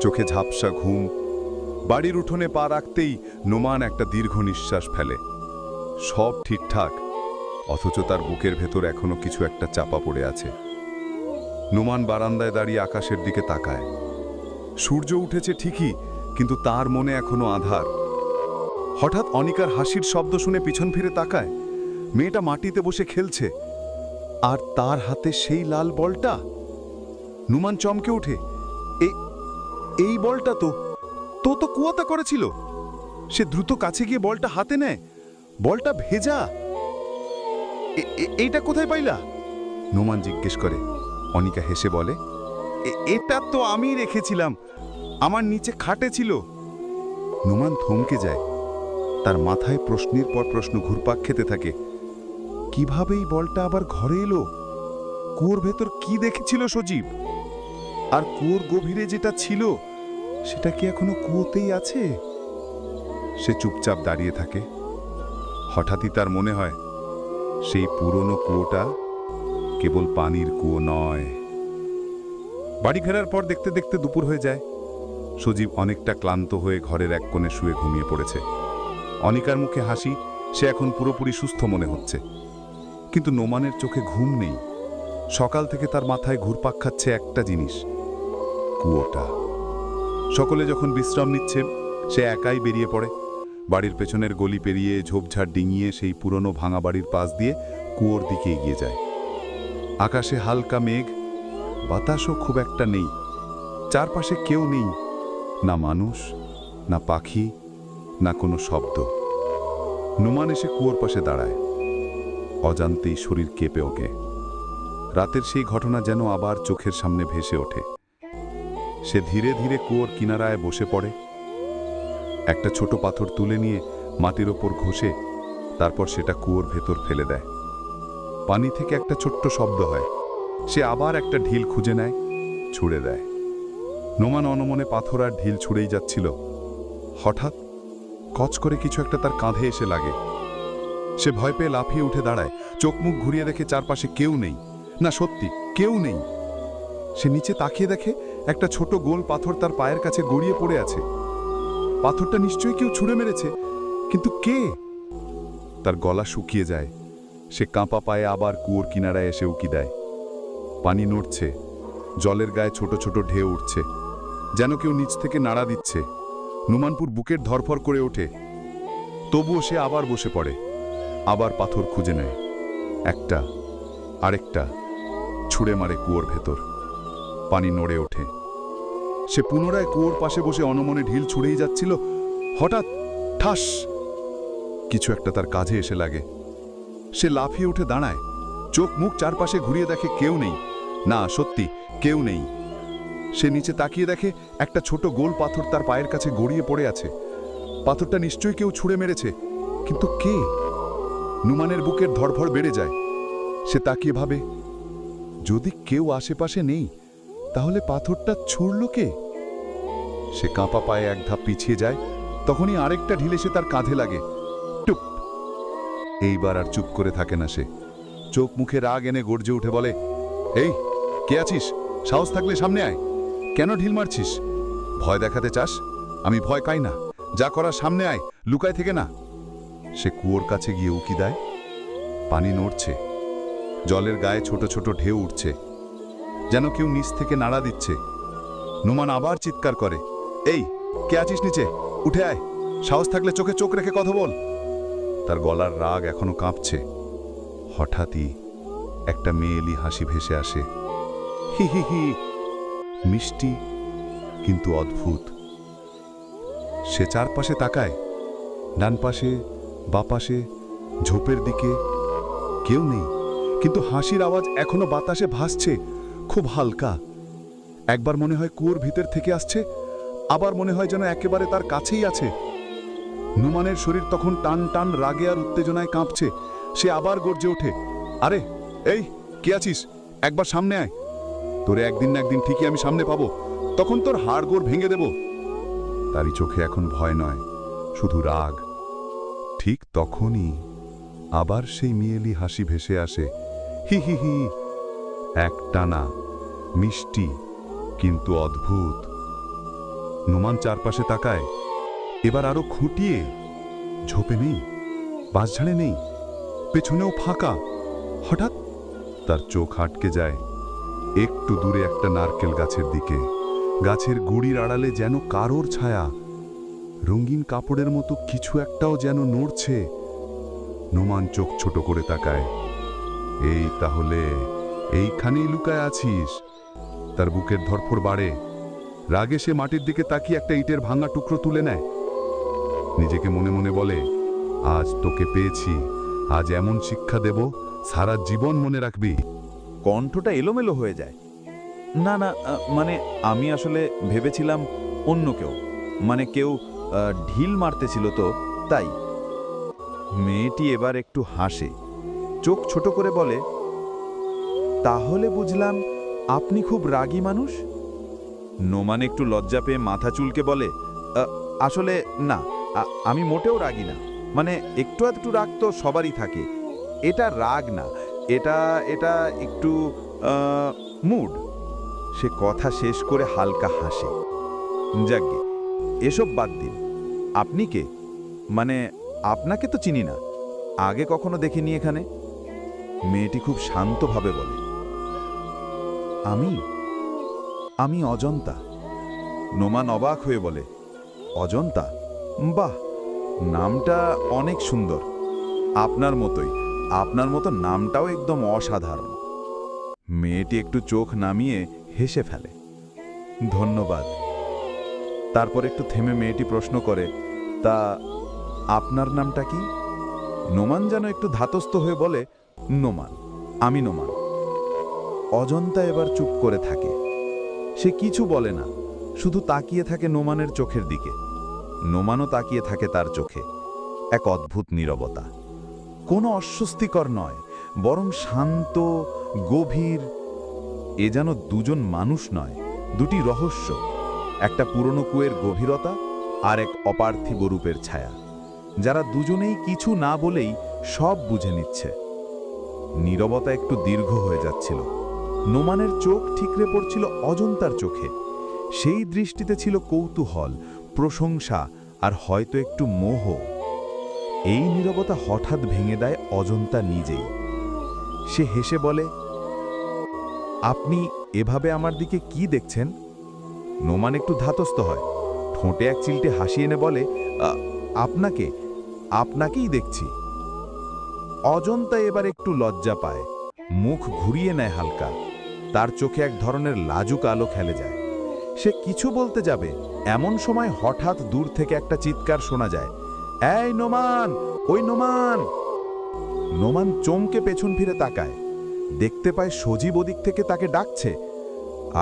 চোখে ঝাপসা ঘুম। বাড়ির উঠোনে পা রাখতেই নোমান একটা দীর্ঘ নিঃশ্বাস ফেলে। সব ঠিকঠাক, অথচ তার বুকের ভেতর এখনো কিছু একটা চাপা পড়ে আছে। নোমান বারান্দায় দাঁড়িয়ে আকাশের দিকে তাকায়। সূর্য উঠেছে ঠিকই, কিন্তু তার মনে এখনো আঁধার। হঠাৎ অনিকার হাসির শব্দ শুনে পিছন ফিরে তাকায়। মেয়েটা মাটিতে বসে খেলছে, আর তার হাতে সেই লাল বলটা। নোমান চমকে ওঠে, এই বলটা তো কুয়াতে করেছিল। সে দ্রুত কাছে গিয়ে বলটা হাতে নেয়। বলটা ভেজা। এইটা কোথায় পাইলা? নোমান জিজ্ঞেস করে। অনিকা হেসে বলে, এটা তো আমি রেখেছিলাম, আমার নিচে খাটে ছিল। নোমান থমকে যায়। তার মাথায় প্রশ্নের পর প্রশ্ন ঘুরপাক খেতে থাকে। কিভাবে এই বলটা আবার ঘরে এলো? কুয়োর ভেতর কি দেখেছিল সজীব? আর কুয়োর গভীরে যেটা ছিল, সেটা কি এখনো কুয়োতেই আছে? সে চুপচাপ দাঁড়িয়ে থাকে। হঠাৎই তার মনে হয়, সেই পুরনো কুয়োটা কেবল পানির কুয়ো নয়। বাড়ি ফেরার পর দেখতে দেখতে দুপুর হয়ে যায়। সজীব অনেকটা ক্লান্ত হয়ে ঘরের এক কোণে শুয়ে ঘুমিয়ে পড়েছে। অনিকার মুখে হাসি, সে এখন পুরোপুরি সুস্থ মনে হচ্ছে। কিন্তু নোমানের চোখে ঘুম নেই। সকাল থেকে তার মাথায় ঘুরপাক খাচ্ছে একটা জিনিস, কুয়োটা। সকলে যখন বিশ্রাম নিচ্ছে, সে একাই বেরিয়ে পড়ে। বাড়ির পেছনের গলি পেরিয়ে, ঝোপঝাড় ডিঙিয়ে সেই পুরনো ভাঙা বাড়ির পাশ দিয়ে কুয়োর দিকে এগিয়ে যায়। আকাশে হালকা মেঘ, বাতাসও খুব একটা নেই। চারপাশে কেউ নেই, না মানুষ, না পাখি, না কোনো শব্দ। নোমান এসে কুয়োর পাশে দাঁড়ায়। অজান্তেই শরীর কেঁপে ওঠে। রাতের সেই ঘটনা যেন আবার চোখের সামনে ভেসে ওঠে। সে ধীরে ধীরে কুয়োর কিনারায় বসে পড়ে। একটা ছোট পাথর তুলে নিয়ে মাটির ওপর ঘষে তারপর সেটা কুয়োর ভেতর ফেলে দেয়। পানি থেকে একটা ছোট্ট শব্দ হয়। সে আবার একটা ঢিল খুঁজে নেয়, ছুঁড়ে দেয়। নোমান অনমনে পাথর আর ঢিল ছুঁড়েই যাচ্ছিল। হঠাৎ কচ করে কিছু একটা তার কাঁধে এসে লাগে। সে ভয় পেয়ে লাফিয়ে উঠে দাঁড়ায়। চোখ মুখ ঘুরিয়ে দেখে চারপাশে কেউ নেই। না, সত্যি কেউ নেই। সে নিচে তাকিয়ে দেখে একটা ছোট গোল পাথর তার পায়ের কাছে গড়িয়ে পড়ে আছে। পাথরটা নিশ্চয়ই কেউ ছুঁড়ে মেরেছে, কিন্তু কে? তার গলা শুকিয়ে যায়। সে কাঁপা পায়ে আবার কুয়োর কিনারায় এসে উকি দেয়। পানি নড়ছে, জলের গায়ে ছোট ছোট ঢেউ উঠছে, যেন কেউ নিচ থেকে নাড়া দিচ্ছে। নোমানপুর বুকের ধরফর করে ওঠে। তবুও সে আবার বসে পড়ে, আবার পাথর খুঁজে নেয়। একটা, আরেকটা, ছুঁড়ে মারে কুয়োর ভেতর। পানি নড়ে ওঠে। সে পুনরায় কুয়োর পাশে বসে অনমনে ঢিল ছুঁড়েই যাচ্ছিল। হঠাৎ ঠাস, কিছু একটা তার কাঁধে এসে লাগে। সে লাফিয়ে উঠে দাঁড়ায়। চোখ মুখ চারপাশে ঘুরিয়ে দেখে কেউ নেই। না, সত্যি কেউ নেই। সে নিচে তাকিয়ে দেখে একটা ছোট গোল পাথর তার পায়ের কাছে গড়িয়ে পড়ে আছে। পাথরটা নিশ্চয়ই কেউ ছুঁড়ে মেরেছে, কিন্তু কে? নুমানের বুকের ধড়ফড় বেড়ে যায়। সে তাকিয়ে ভাবে, যদি কেউ আশেপাশে নেই তাহলে পাথরটা ছুঁড়ল কে? সে কাঁপা পায়ে এক ধাপ পিছিয়ে যায়, তখনই আরেকটা ঢিল এসে তার কাঁধে লাগে। টুপ! এইবার আর চুপ করে থাকে না সে। চোখ মুখে রাগ এনে গর্জে উঠে বলে, এই, কে আছিস? সাহস থাকলে সামনে আয়। কেন ঢিল মারছিস? ভয় দেখাতে চাস? আমি ভয় পাই না। যা করার সামনে আয়, লুকায় থেকে না। সে কুয়োর কাছে গিয়ে উকি দেয়। পানি নড়ছে, জলের গায়ে ছোট ছোট ঢেউ উঠছে, যেন কেউ নিচ থেকে নাড়া দিচ্ছে। নুমান আবার চিৎকার করে, এই, কে আছিস নিচে? উঠে আয়। সাহস থাকলে চোখে চোখ রেখে কথা বল। তার গলার রাগ এখনো কাঁপছে। হঠাৎই একটা মেয়েলি হাসি ভেসে আসে। হি হি হি, মিষ্টি কিন্তু অদ্ভুত। সে চারপাশে তাকায়, ডান পাশে, বাপাশে, ঝোপের দিকে কেউ নেই, কিন্তু হাসির আওয়াজ এখনো বাতাসে ভাসছে, খুব হালকা। একবার মনে হয় কুয়োর ভিতর থেকে আসছে, আবার মনে হয় যেন একেবারে তার কাছেই আছে। নুমানের শরীর তখন টান টান রাগে আর উত্তেজনায় কাঁপছে। সে আবার গর্জে ওঠে, আরে, এই, কে আছিস? একবার সামনে আয়। তোরে একদিন না একদিন ঠিকই আমি সামনে পাবো, তখন তোর হাড় গোড় ভেঙে দেব। তারই চোখে এখন ভয় নয়, শুধু রাগ। ঠিক তখনই আবার সেই মেয়েলি হাসি ভেসে আসে। হি হি হি, একটানা, মিষ্টি কিন্তু অদ্ভুত। নুমান চারপাশে তাকায়, এবার আরো খুঁটিয়ে। ঝোপে নেই, বাঁশঝাড়ে নেই, পেছনেও ফাঁকা। হঠাৎ তার চোখ আটকে যায় একটু দূরে একটা নারকেল গাছের দিকে। গাছের গুড়ির আড়ালে যেন কারোর ছায়া, রঙিন কাপড়ের মতো কিছু একটাও যেন নড়ছে। নুমান চোখ ছোট করে তাকায়, এই তাহলে এইখানেই লুকায় আছিস? তার বুকের ধড়ফড় বাড়ে। রাগে সে মাটির দিকে তাকিয়ে একটা ইটের ভাঙা টুকরো তুলে নেয়। নিজেকে মনে মনে বলে, আজ তোকে পেয়েছি, আজ এমন শিক্ষা দেব সারা জীবন মনে রাখবি। কণ্ঠটা এলোমেলো হয়ে যায়। না না, মানে আমি আসলে ভেবেছিলাম অন্য কেউ, মানে কেউ ঢিল মারতেছিল তো, তাই। মেয়েটি এবার একটু হাসে, চোখ ছোট করে বলে, তাহলে বুঝলাম আপনি খুব রাগী মানুষ। নোমান একটু লজ্জা পেয়ে মাথা চুলকে বলে, আসলে না, আমি মোটেও রাগী না। মানে একটু একটু রাগ তো সবারই থাকে। এটা রাগ না, এটা এটা একটু মুড। সে কথা শেষ করে হালকা হাসে। যাকগে, এসব বাদ দিন। আপনি কে? মানে আপনাকে তো চিনি না, আগে কখনো দেখিনি এখানে। মেয়েটি খুব শান্তভাবে বলে, আমি অজন্তা। নোমান অবাক হয়ে বলে, অজন্তা? বাহ, নামটা অনেক সুন্দর। আপনার মতোই, আপনার মতো নামটাও একদম অসাধারণ। মেয়েটি একটু চোখ নামিয়ে হেসে ফেলে। ধন্যবাদ। তারপর একটু থেমে মেয়েটি প্রশ্ন করে, তা আপনার নামটা কি? নোমান যেন একটু ধাতস্থ হয়ে বলে, নোমান, আমি নোমান। অজন্তা এবার চুপ করে থাকে। সে কিছু বলে না, শুধু তাকিয়ে থাকে নোমানের চোখের দিকে। নোমানও তাকিয়ে থাকে তার চোখে। এক অদ্ভুত নীরবতা, কোনো অস্বস্তিকর নয়, বরং শান্ত, গভীর। এ যেন দুজন মানুষ নয়, দুটি রহস্য। একটা পুরনো কুয়ের গভীরতা আর এক অপার্থিব রূপের ছায়া, যারা দুজনেই কিছু না বলেই সব বুঝে নিচ্ছে। নীরবতা একটু দীর্ঘ হয়ে যাচ্ছিল। নোমানের চোখ ঠিকরে পড়ছিল অজন্তার চোখে। সেই দৃষ্টিতে ছিল কৌতূহল, প্রশংসা আর হয়তো একটু মোহ। এই নীরবতা হঠাৎ ভেঙে দেয় অজন্তা নিজেই। সে হেসে বলে, আপনি এভাবে আমার দিকে কি দেখছেন? নোমান একটু ধাতস্থ হয়, ঠোঁটে এক চিলটে হাসি এনে বলে, আপনাকেই দেখছি। অজন্তা এবার একটু লজ্জা পায়, মুখ ঘুরিয়ে নেয় হালকা। তার চোখে এক ধরনের লাজুক আলো খেলে যায়। সে কিছু বলতে যাবে, এমন সময় হঠাৎ দূর থেকে একটা চিৎকার শোনা যায়, এই নোমান, ওই নোমান! নোমান চমকে পেছন ফিরে তাকায়, দেখতে পায় সজীব ওদিক থেকে তাকে ডাকছে।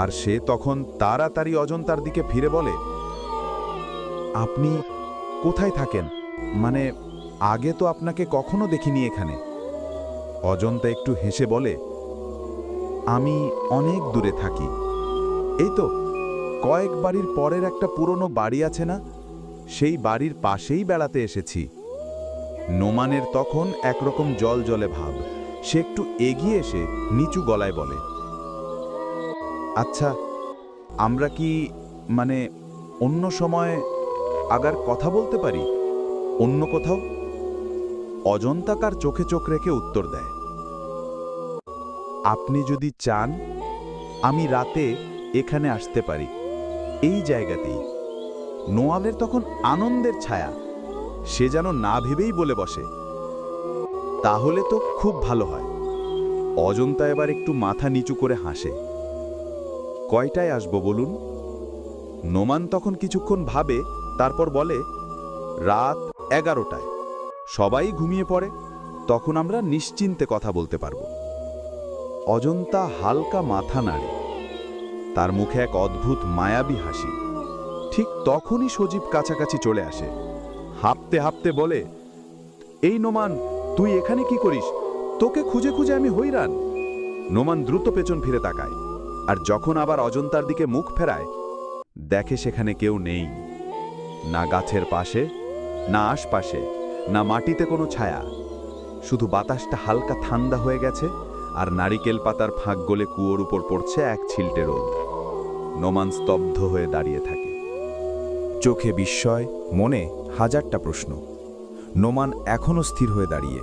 আর সে তখন তাড়াতাড়ি অজন্তার দিকে ফিরে বলে, আপনি কোথায় থাকেন? মানে আগে তো আপনাকে কখনো দেখিনি এখানে। অজন্তা একটু হেসে বলে, আমি অনেক দূরে থাকি। এই তো কয়েক বাড়ির পরের একটা পুরনো বাড়ি আছে না, সেই বাড়ির পাশেই বেড়াতে এসেছি। নোমানের তখন একরকম জল জলে ভাব। সে একটু এগিয়ে এসে নিচু গলায় বলে, আচ্ছা, আমরা কি মানে অন্য সময় আগার কথা বলতে পারি, অন্য কোথাও? অজন্তাকার চোখে চোখ রেখে উত্তর দেয়, আপনি যদি চান আমি রাতে এখানে আসতে পারি, এই জায়গাতেই। নোয়ালের তখন আনন্দের ছায়া। সে যেন না ভেবেই বলে বসে, তাহলে তো খুব ভালো হয়। অজন্তা এবার একটু মাথা নিচু করে হাসে। কয়টায় আসবো বলুন? নোমান তখন কিছুক্ষণ ভাবে, তারপর বলে, রাত 11টায়। সবাই ঘুমিয়ে পড়ে, তখন আমরা নিশ্চিন্তে কথা বলতে পারব। অজন্তা হালকা মাথা নাড়ে, তার মুখে এক অদ্ভুত মায়াবী হাসি। ঠিক তখনই সজীব কাছাকাছি চলে আসে, হাঁপতে হাঁপতে বলে, এই নোমান, তুই এখানে কি করিস? তোকে খুঁজে খুঁজে আমি হইরান। নোমান দ্রুত পেছন ফিরে তাকায়, আর যখন আবার অজন্তার দিকে মুখ ফেরায়, দেখে সেখানে কেউ নেই। না গাছের পাশে, না আশপাশে, না মাটিতে কোনো ছায়া। শুধু বাতাসটা হালকা ঠান্ডা হয়ে গেছে, আর নারিকেল পাতার ফাঁক গলে কুয়োর উপর পড়ছে এক ছিলটে রোদ। নোমান স্তব্ধ হয়ে দাঁড়িয়ে থাকে, চোখে বিস্ময়, মনে হাজারটা প্রশ্ন। নোমান এখনও স্থির হয়ে দাঁড়িয়ে,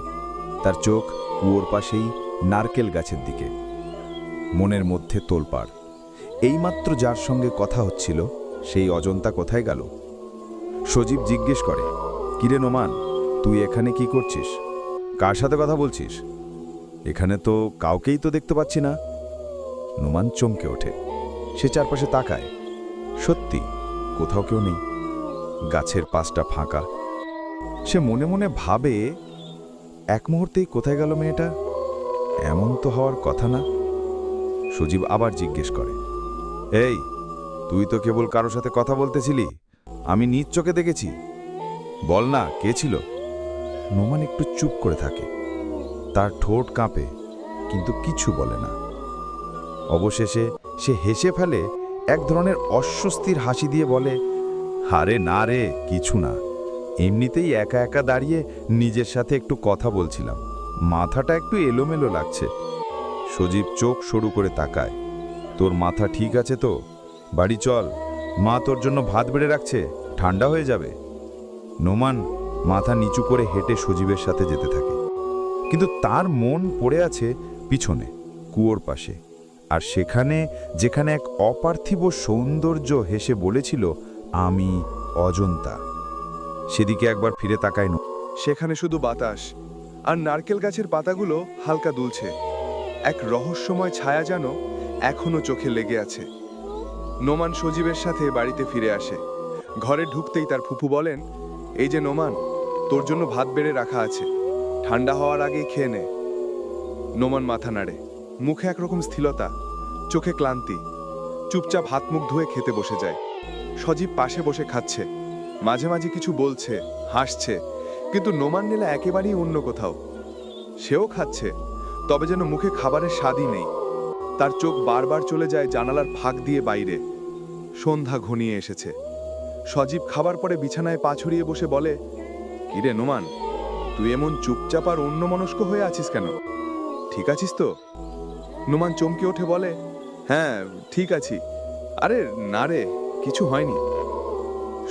তার চোখ কুয়োর পাশেই নারকেল গাছের দিকে। মনের মধ্যে তোলপাড়। এইমাত্র যার সঙ্গে কথা হচ্ছিল সেই অজন্তা কোথায় গেল? সজীব জিজ্ঞেস করে, কিরে নোমান, তুই এখানে কি করছিস? কার সাথে কথা বলছিস? এখানে তো কাউকেই তো দেখতে পাচ্ছি না। নোমান চমকে ওঠে। সে চারপাশে তাকায়। সত্যি কোথাও কেউ নেই, গাছের পাশটা ফাঁকা। সে মনে মনে ভাবে, এক মুহূর্তেই কোথায় গেল মেয়েটা? এমন তো হওয়ার কথা না। সজীব আবার জিজ্ঞেস করে, এই, তুই তো কেবল কারোর সাথে কথা বলতেছিলি, আমি নিজ চোখে দেখেছি। বল না, কে ছিল? নোমান একটু চুপ করে থাকে, তার ঠোঁট কাঁপে, কিন্তু কিছু বলে না। অবশেষে সে হেসে ফেলে, এক ধরনের অস্বস্তির হাসি দিয়ে বলে, আরে না রে, কিছু না, এমনিতেই একা একা দাঁড়িয়ে নিজের সাথে একটু কথা বলছিলাম, মাথাটা একটু এলোমেলো লাগছে। সজীব চোখ সরু করে তাকায়, তোর মাথা ঠিক আছে তো? বাড়ি চল, মা তোর জন্য ভাত বেড়ে রাখছে, ঠান্ডা হয়ে যাবে। নোমান মাথা নিচু করে হেঁটে সজীবের সাথে যেতে থাকে, কিন্তু তার মন পড়ে আছে পিছনে কুয়োর পাশে, আর সেখানে যেখানে এক অপার্থিব সৌন্দর্য হেসে বলেছিল, আমি অজন্তা। সেদিকে একবার ফিরে তাকায় না। সেখানে শুধু বাতাস, আর নারকেল গাছের পাতাগুলো হালকা দুলছে। এক রহস্যময় ছায়া যেন এখনো চোখে লেগে আছে। নোমান সজীবের সাথে বাড়িতে ফিরে আসে। ঘরে ঢুকতেই তার ফুফু বলেন, এই যে নোমান, তোর জন্য ভাত বেড়ে রাখা আছে, ঠান্ডা হওয়ার আগেই খেয়ে নে। নোমান মাথা নাড়ে, মুখে একরকম স্থিরতা, চোখে ক্লান্তি। চুপচাপ হাত মুখ ধুয়ে খেতে বসে যায়। সজীব পাশে বসে খাচ্ছে, মাঝে মাঝে কিছু বলছে, হাসছে, কিন্তু নোমান নীলা একেবারেই অন্য কোথাও। সেও খাচ্ছে, তবে যেন মুখে খাবারের স্বাদই নেই। তার চোখ বারবার চলে যায় জানালার ফাঁক দিয়ে বাইরে। সন্ধ্যা ঘনিয়ে এসেছে। সজীব খাবার পরে বিছানায় পা ছড়িয়ে বসে বলে, কিরে নোমান, তুই এমন চুপচাপ আর অন্যমনস্ক হয়ে আছিস কেন? ঠিক আছিস তো? নোমান চমকে ওঠে, বলে, হ্যাঁ ঠিক আছি। আরে না রে, কিছু হয়নি।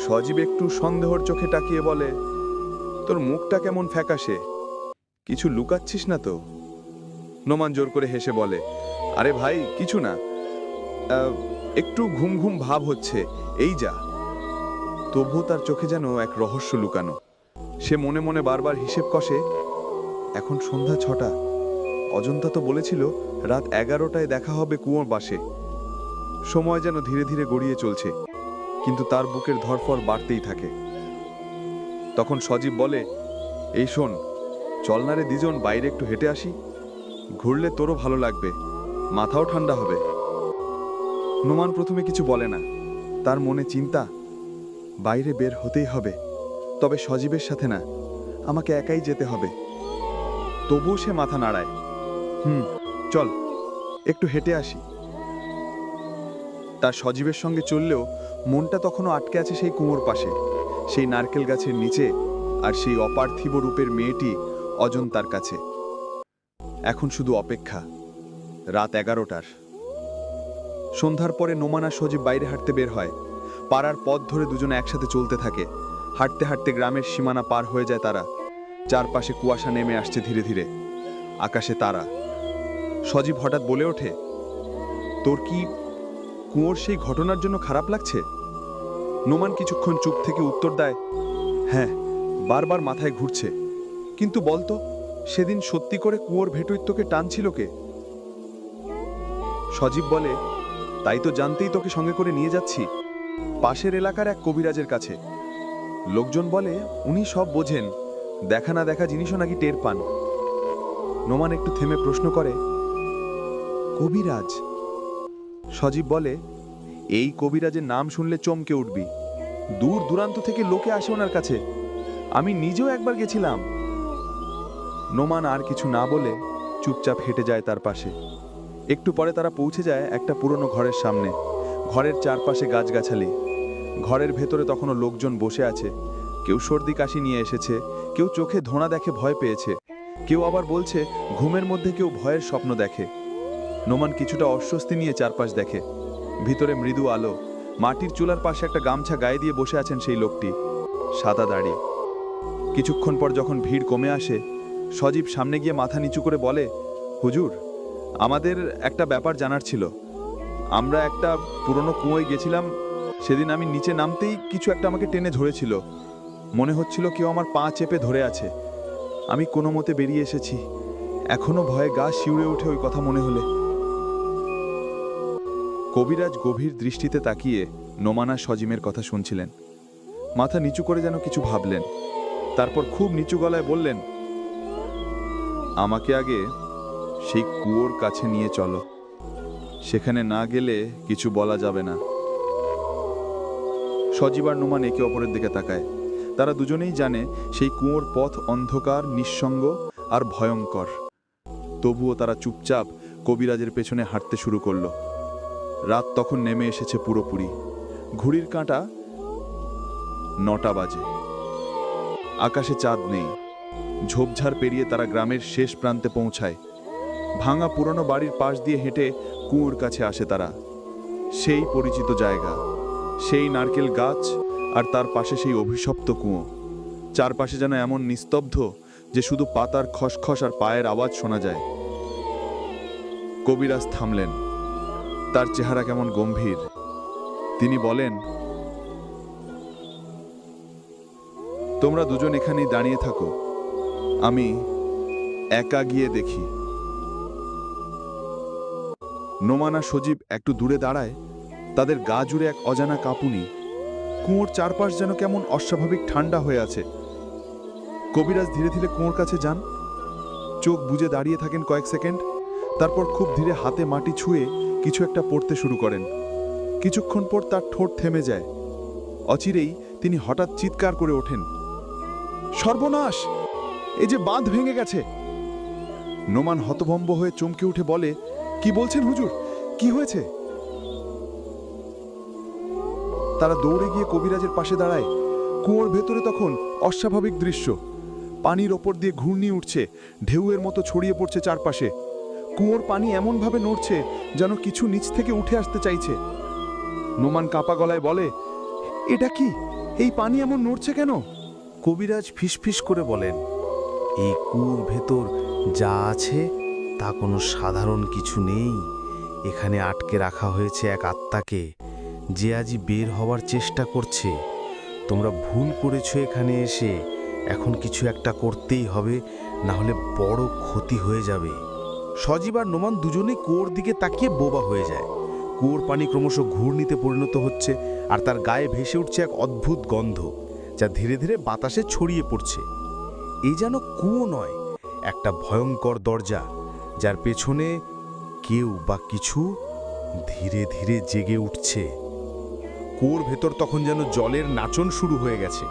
সজীব একটু সন্দেহর চোখে তাকিয়ে বলে, তোর মুখটা কেমন ফ্যাকাশে, কিছু লুকাচ্ছিস না তো? নোমান জোর করে হেসে বলে, আরে ভাই কিছু না, একটু ঘুম ঘুম ভাব হচ্ছে, এই যা। তবুও তার চোখে যেন এক রহস্য লুকানো। সে মনে মনে বারবার হিসেব কষে, এখন সন্ধ্যা 6টা, অজন্তা তো বলেছিল রাত 11টায় দেখা হবে কুয়োর পাশে। সময় যেন ধীরে ধীরে গড়িয়ে চলছে, কিন্তু তার বুকের ধড়ফড় বাড়তেই থাকে। তখন সজীব বলে, এই শোন, চল না রে দুজন বাইরে একটু হেঁটে আসি, ঘুরলে তোরও ভালো লাগবে, মাথাও ঠান্ডা হবে। নোমান প্রথমে কিছু বলে না, তার মনে চিন্তা, বাইরে বের হতেই হবে, তবে সজীবের সাথে না, আমাকে একাই যেতে হবে। তবুও সে মাথা নাড়ায়। চল একটু হেঁটে আসি। তার সজীবের সঙ্গে চললেও মনটা তখনও আটকে আছে সেই কুয়োর পাশে, সেই নারকেল গাছের নিচে, আর সেই অপার্থিব রূপের মেয়েটি অজন্তার কাছে। এখন শুধু অপেক্ষা। রাত 11টার। সন্ধ্যার পরে নোমান আর সজীব বাইরে হাঁটতে বের হয়। পাড়ার পথ ধরে দুজনে একসাথে চলতে থাকে। হাঁটতে হাঁটতে গ্রামের সীমানা পার হয়ে যায় তারা। চারপাশে কুয়াশা নেমে আসছে ধীরে ধীরে। আকাশে তারা। সজীব হঠাৎ বলে ওঠে, তোর কি কুয়োর সেই ঘটনার জন্য খারাপ লাগছে? নোমান কিছুক্ষণ চুপ থেকে উত্তর দেয়, হ্যাঁ, বারবার মাথায় ঘুরছে। কিন্তু বলতো, সেদিন সত্যি করে কুয়োর ভেটুই তোকে টানছিল কে? সজীব বলে, তাই তো জানতেই তোকে সঙ্গে করে নিয়ে যাচ্ছি, পাশের এলাকার এক কবিরাজের কাছে। লোকজন বলে উনি সব বোঝেন, দেখা না দেখা জিনিসও নাকি টের পান। নোমান একটু থেমে প্রশ্ন করে, কবিরাজ? সজীব বলে, এই কবিরাজের নাম শুনলে চমকে উঠবি। দূর দূরান্ত থেকে লোকে আসে ওনার কাছে। আমি নিজেও একবার গেছিলাম। নোমান আর কিছু না বলে চুপচাপ হেঁটে যায় তার পাশে। একটু পরে তারা পৌঁছে যায় একটা পুরনো ঘরের সামনে। ঘরের চারপাশে গাছগাছালি। ঘরের ভেতরে তখনও লোকজন বসে আছে। কেউ সর্দি কাশি নিয়ে এসেছে, কেউ চোখে ধোঁয়া দেখে ভয় পেয়েছে, কেউ আবার বলছে ঘুমের মধ্যে কেউ ভয়ের স্বপ্ন দেখে। নোমান কিছুটা অস্বস্তি নিয়ে চারপাশ দেখে। ভিতরে মৃদু আলো। মাটির চুলার পাশে একটা গামছা গায়ে দিয়ে বসে আছেন সেই লোকটি, সাদা দাড়ি। কিছুক্ষণ পর যখন ভিড় কমে আসে, সজীব সামনে গিয়ে মাথা নিচু করে বলে, হুজুর, আমাদের একটা ব্যাপার জানার ছিল। আমরা একটা পুরনো কুয়োয় গেছিলাম। সেদিন আমি নিচে নামতেই কিছু একটা আমাকে টেনে ধরেছিল। মনে হচ্ছিল কেউ আমার পা চেপে ধরে আছে। আমি কোনো মতে বেরিয়ে এসেছি। এখনো ভয়ে গা শিউরে ওঠে ওই কথা মনে হলে। কবিরাজ গভীর দৃষ্টিতে তাকিয়ে নোমান আর সজিমের কথা শুনছিলেন। মাথা নিচু করে যেন কিছু ভাবলেন। তারপর খুব নিচু গলায় বললেন, আমাকে আগে সেই কুয়োর কাছে নিয়ে চলো। সেখানে না গেলে কিছু বলা যাবে না। সজীব আর নোমান একে অপরের দিকে তাকায়। তারা দুজনেই জানে সেই কুয়োর পথ অন্ধকার, নিঃসঙ্গ আর ভয়ঙ্কর। তবুও তারা চুপচাপ কবিরাজের পেছনে হাঁটতে শুরু করলো। রাত তখন নেমে এসেছে পুরোপুরি। ঘড়ির কাঁটা 9টা বাজে। আকাশে চাঁদ নেই। ঝোপঝাড় পেরিয়ে তারা গ্রামের শেষ প্রান্তে পৌঁছায়। ভাঙা পুরনো বাড়ির পাশ দিয়ে হেঁটে কুয়োর কাছে আসে তারা। সেই পরিচিত জায়গা, সেই নারকেল গাছ, আর তার পাশে সেই অভিশপ্ত কুয়ো। চারপাশে যেন এমন নিস্তব্ধ যে শুধু পাতার খসখস আর পায়ের আওয়াজ শোনা যায়। কবিরাজ থামলেন। তার চেহারা কেমন গম্ভীর। তিনি বলেন, তোমরা দুজন এখানেই দাঁড়িয়ে থাকো, আমি একা গিয়ে দেখি। নোমান আর সজীব একটু দূরে দাঁড়ায়। তাদের গা জুড়ে এক অজানা কাঁপুনি। কুয়োর চারপাশ যেন কেমন অস্বাভাবিক ঠান্ডা হয়ে আছে। কবিরাজ ধীরে ধীরে কুয়োর কাছে যান। চোখ বুজে দাঁড়িয়ে থাকেন কয়েক সেকেন্ড। তারপর খুব ধীরে হাতে মাটি ছুঁয়ে কিছু একটা পড়তে শুরু করেন। কিছুক্ষণ পর তার ঠোঁট থেমে যায়। অচিরেই তিনি হঠাৎ চিৎকার করে ওঠেন, সর্বনাশ! এই যে বাঁধ ভেঙে গেছে! নোমান হতভম্ব হয়ে চমকে উঠে বলে, কি বলছেন হুজুর, কি হয়েছে? তারা দৌড়ে গিয়ে কবিরাজের পাশে দাঁড়ায়। কুয়োর ভেতরে তখন অস্বাভাবিক দৃশ্য। পানির ওপর দিয়ে ঘূর্ণি উঠছে, ঢেউয়ের মতো ছড়িয়ে পড়ছে চারপাশে। কুয়োর পানি এমনভাবে নড়ছে যেন কিছু নিচ থেকে উঠে আসতে চাইছে। নোমান কাঁপা গলায় বলে, এটা কি? এই পানি এমন নড়ছে কেন? কবিরাজ ফিসফিস করে বলেন, এই কুয়োর ভেতর যা আছে তা কোনো সাধারণ কিছু নেই। এখানে আটকে রাখা হয়েছে এক আত্মাকে, যে আজই বের হওয়ার চেষ্টা করছে। তোমরা ভুল করেছো এখানে এসে। এখন কিছু একটা করতেই হবে, না হলে বড় ক্ষতি হয়ে যাবে। সজীব আর নোমান দুজনেই কুয়োর দিকে তাকিয়ে বোবা হয়ে যায়। কুয়োর পানি ক্রমশ ঘূর্ণিতে পরিণত হচ্ছে, আর তার গায়ে ভেসে উঠছে এক অদ্ভুত গন্ধ, যা ধীরে ধীরে বাতাসে ছড়িয়ে পড়ছে। এই যেন কুয়ো নয়, একটা ভয়ঙ্কর দরজা, যার পেছনে কেউ বা কিছু ধীরে ধীরে জেগে উঠছে। কুয়োর ভেতর তখন যেন জলের নাচন শুরু হয়ে গেছে।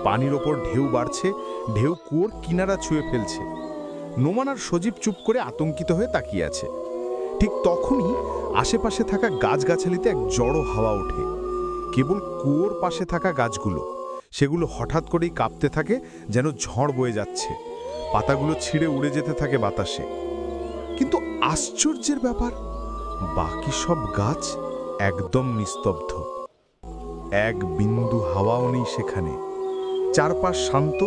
পানির ওপর ঢেউ বাড়ছে, ঢেউ কুয়োর কিনারা ছুঁয়ে ফেলছে। নোমান আর সজীব চুপ করে আতঙ্কিত হয়ে তাকিয়ে আছে। ঠিক তখনই আশেপাশে থাকা গাছগাছালিতে এক জড়ো হাওয়া ওঠে। কেবল কুয়োর পাশে থাকা গাছগুলো, সেগুলো হঠাৎ করেই কাঁপতে থাকে, যেন ঝড় বয়ে যাচ্ছে। পাতাগুলো ছিঁড়ে উড়ে যেতে থাকে বাতাসে। কিন্তু আশ্চর্যের ব্যাপার, বাকি সব গাছ একদম নিস্তব্ধ। এক বিন্দু হাওয়াও নেই সেখানে। চারপাশ শান্ত,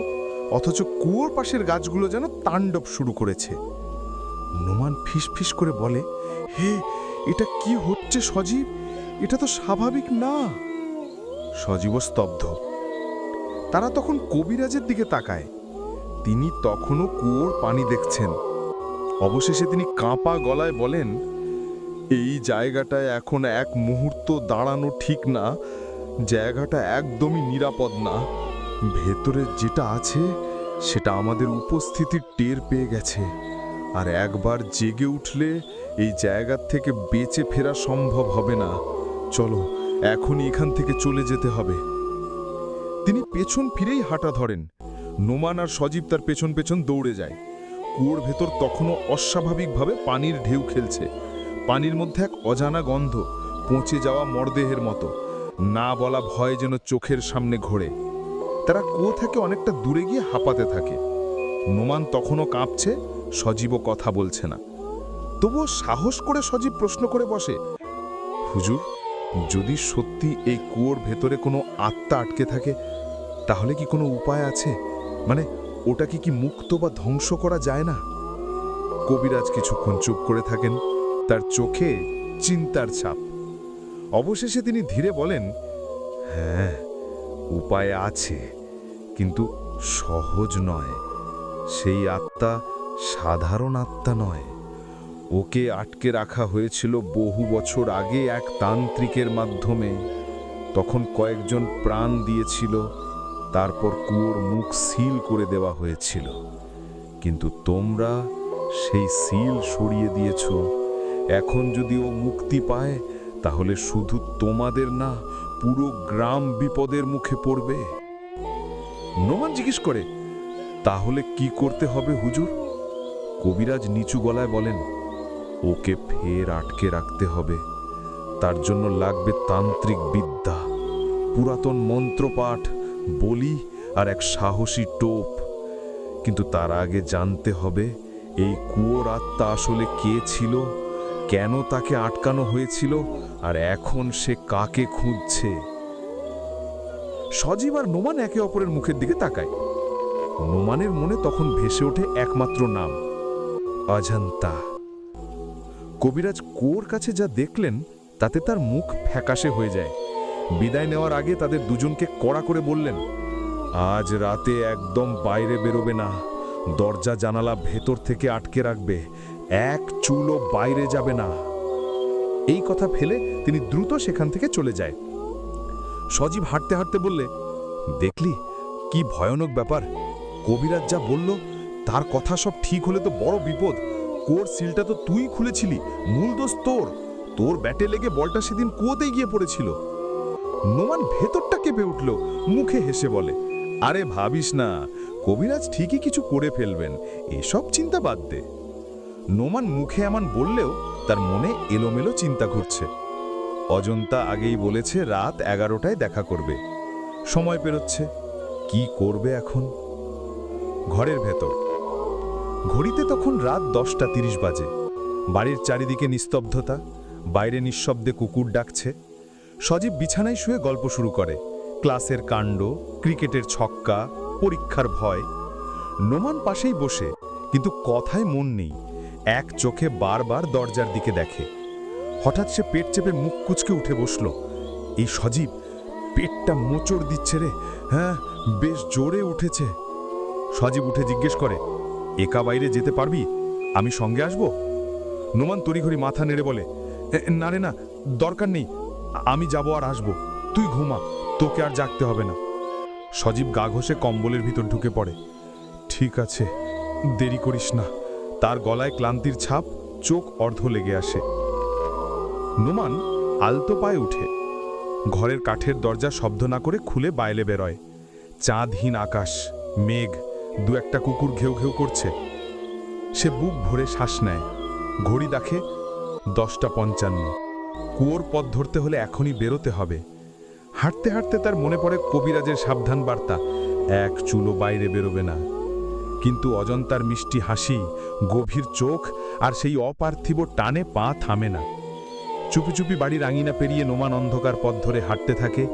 অথচ কুয়োর পাশের গাছগুলো যেন তাণ্ডব শুরু করেছে। নোমান ফিসফিস করে বলে, হে, এটা কি হচ্ছে সজীব? এটা তো স্বাভাবিক না। সজীব স্তব্ধ। তারা তখন কবিরাজের দিকে তাকায়। তিনি তখনও কুয়োর পানি দেখছেন। অবশেষে তিনি কাঁপা গলায় বলেন, এই জায়গাটায় এখন এক মুহূর্ত দাঁড়ানো ঠিক না। জায়গাটা একদমই নিরাপদ না। ভেতরে যেটা আছে সেটা আমাদের উপস্থিতির টের পেয়ে গেছে, আর একবার জেগে উঠলে এই জায়গা থেকে বেঁচে ফেরা সম্ভব হবে না। চলো, এখনই এখান থেকে চলে যেতে হবে। তিনি পেছন ফিরেই হাঁটা ধরেন। নোমান আর সজীব তার পেছন পেছন দৌড়ে যায়। কুয়োর ভেতর তখনও অস্বাভাবিকভাবে পানির ঢেউ খেলছে। পানির মধ্যে এক অজানা গন্ধ, পচে যাওয়া মরদেহের মতো। না বলা ভয় যেন চোখের সামনে ঘোরে। তারা কুয়ো থেকে অনেকটা দূরে গিয়ে হাঁপাতে থাকে। নোমান তখনও কাঁপছে, সজীবও কথা বলছে না। তবুও সাহস করে সজীব প্রশ্ন করে বসে, হুজুর, যদি সত্যি এই কুয়োর ভেতরে কোনো আত্মা আটকে থাকে, তাহলে কি কোনো উপায় আছে? মানে ওটাকে কি মুক্ত বা ধ্বংস করা যায় না? কবিরাজ কিছুক্ষণ চুপ করে থাকেন, তার চোখে চিন্তার ছাপ। অবশেষে তিনি ধীরে বলেন, হ্যাঁ, উপায় আছে, কিন্তু সহজ নয়। সেই আত্মা সাধারণ আত্মা নয়। ওকে আটকে রাখা হয়েছিল বহু বছর আগে এক তান্ত্রিকের মাধ্যমে। তখন কয়েকজন প্রাণ দিয়েছিল, তারপর কুয়োর মুখ সিল করে দেওয়া হয়েছিল। কিন্তু তোমরা সেই সিল সরিয়ে দিয়েছ। এখন যদি ও মুক্তি পায়, তাহলে শুধু তোমাদের না, পুরো গ্রাম বিপদের মুখে পড়বে। নোমান জিজ্ঞেস করে, তাহলে কি করতে হবে হুজুর? কবিরাজ নিচু গলায় বলেন, ওকে ফের আটকে রাখতে হবে। তার জন্য লাগবে তান্ত্রিক বিদ্যা, পুরাতন মন্ত্রপাঠ, বলি আর এক সাহসী টোপ। কিন্তু তার আগে জানতে হবে এই কুয়োর আত্মা আসলে কে ছিল, কেন তাকে আটকানো হয়েছিল, আর এখন সে কাকে খুঁজছে। সজীব আর নোমান একে অপরের মুখের দিকে তাকায়। নোমানের মনে তখন ভেসে ওঠে একমাত্র নাম, অজন্তা। কবিরাজ কুয়োর কাছে যা দেখলেন তাতে তার মুখ ফ্যাকাশে হয়ে যায়। বিদায় নেওয়ার আগে তাদের দুজনকে কড়া করে বললেন, আজ রাতে একদম বাইরে বেরোবে না। দরজা জানালা ভেতর থেকে আটকে রাখবে, এক চুলও বাইরে যাবে না। এই কথা ফেলে তিনি দ্রুত সেখান থেকে চলে যায়। সজীব হাঁটতে হাঁটতে বললে, দেখলি কি ভয়ানক ব্যাপার? কবিরাজ যা বলল তার কথা সব ঠিক হলে তো বড় বিপদ। কুয়োর সিলটা তো তুই খুলেছিলি, মূল দোষ তোর। তোর ব্যাটে লেগে বলটা সেদিন কুয়োতেই গিয়ে পড়েছিল। নোমান ভেতরটা কেঁপে উঠল, মুখে হেসে বলে, আরে ভাবিস না, কবিরাজ ঠিকই কিছু করে ফেলবেন, এসব চিন্তা বাদ দে। নোমান মুখে এমন বললেও তার মনে এলোমেলো চিন্তা ঘুরছে। অজন্তা আগেই বলেছে রাত 11টায় দেখা করবে। সময় পেরোচ্ছে, কি করবে এখন? ঘরের ভেতর ঘড়িতে তখন রাত 10:30 বাজে। বাড়ির চারিদিকে নিস্তব্ধতা, বাইরে নিঃশব্দে কুকুর ডাকছে। সজীব বিছানায় শুয়ে গল্প শুরু করে, ক্লাসের কাণ্ড, ক্রিকেটের ছক্কা, পরীক্ষার ভয়। নোমান পাশেই বসে, কিন্তু কথায় মন নেই। এক চোখে বারবার দরজার দিকে দেখে। হঠাৎ সে পেট চেপে মুখ কুঁচকে উঠে বসল। এই সজীব, পেটটা মোচড় দিচ্ছে রে। হ্যাঁ, বেশ জোরে উঠেছে। সজীব উঠে জিজ্ঞেস করে, একা বাইরে যেতে পারবি? আমি সঙ্গে আসব? নোমান তড়িঘড়ি মাথা নেড়ে বলে, না রে না, দরকার নেই, আমি যাব আর আসব। তুই ঘুমা, তোকে আর জাগতে হবে না। সজীব গা ঘষে কম্বলের ভিতর ঢুকে পড়ে। ঠিক আছে, দেরি করিস না। তার গলায় ক্লান্তির ছাপ, চোখ অর্ধ লেগে আসে। নোমান আলতো পায়ে উঠে ঘরের কাঠের দরজা শব্দ না করে খুলে বাইরে বেরোয়। চাঁদহীন আকাশ, মেঘ, দু একটা কুকুর ঘেউ ঘেউ করছে। সে বুক ভরে শ্বাস নেয়। ঘড়ি দেখে 10:55। কুয়োর পথ ধরতে হলে এখনই বেরোতে হবে। হাঁটতে হাঁটতে তার মনে পড়ে কবিরাজের সাবধান বার্তা, এক চুলো বাইরে বেরোবে না। কিন্তু অজন্তার মিষ্টি হাসি, গভীর চোখ আর সেই অপার্থিব টানে পা থামে না। চুপি চুপি বাড়ির আঙিনা পেরিয়ে নোমান অন্ধকার পথ ধরে হাঁটতে থাকে।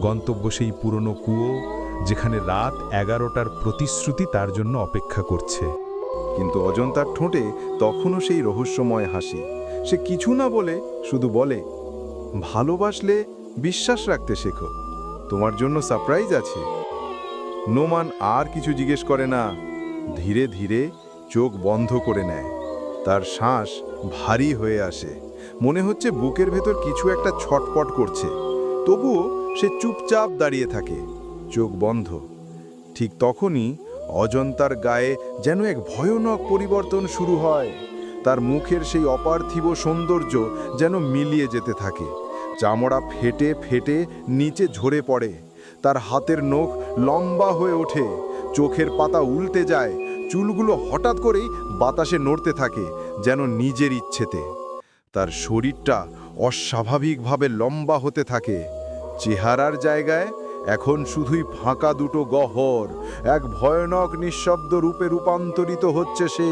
গন্তব্য সেই পুরনো কুয়ো, যেখানে রাত 11টার প্রতিশ্রুতি তার জন্য অপেক্ষা করছে। কিন্তু অজন্তার ঠোঁটে তখনও সেই রহস্যময় হাসি। সে কিছু না বলে শুধু বলে, ভালোবাসলে বিশ্বাস রাখতে শেখো, তোমার জন্য সারপ্রাইজ আছে। নোমান আর কিছু জিজ্ঞেস করে না, ধীরে ধীরে চোখ বন্ধ করে নেয়। তার শ্বাস ভারী হয়ে আসে, মনে হচ্ছে বুকের ভেতর কিছু একটা ছটপট করছে। তবুও সে চুপচাপ দাঁড়িয়ে থাকে, চোখ বন্ধ। ঠিক তখনই অজন্তার গায়ে যেন এক ভয়ানক পরিবর্তন শুরু হয়। তার মুখের সেই অপার্থিব সৌন্দর্য যেন মিলিয়ে যেতে থাকে। চামড়া ফেটে ফেটে নিচে ঝরে পড়ে। তার হাতের নখ লম্বা হয়ে ওঠে, চোখের পাতা উল্টে যায়, চুলগুলো হঠাৎ করেই বাতাসে নড়তে থাকে, যেন নিজের ইচ্ছেতে। তার শরীরটা অস্বাভাবিকভাবে লম্বা হতে থাকে। চেহারার জায়গায় এখন শুধুই ফাঁকা দুটো গহ্বর, এক ভয়ানক নিঃশব্দ রূপে রূপান্তরিত হচ্ছে সে।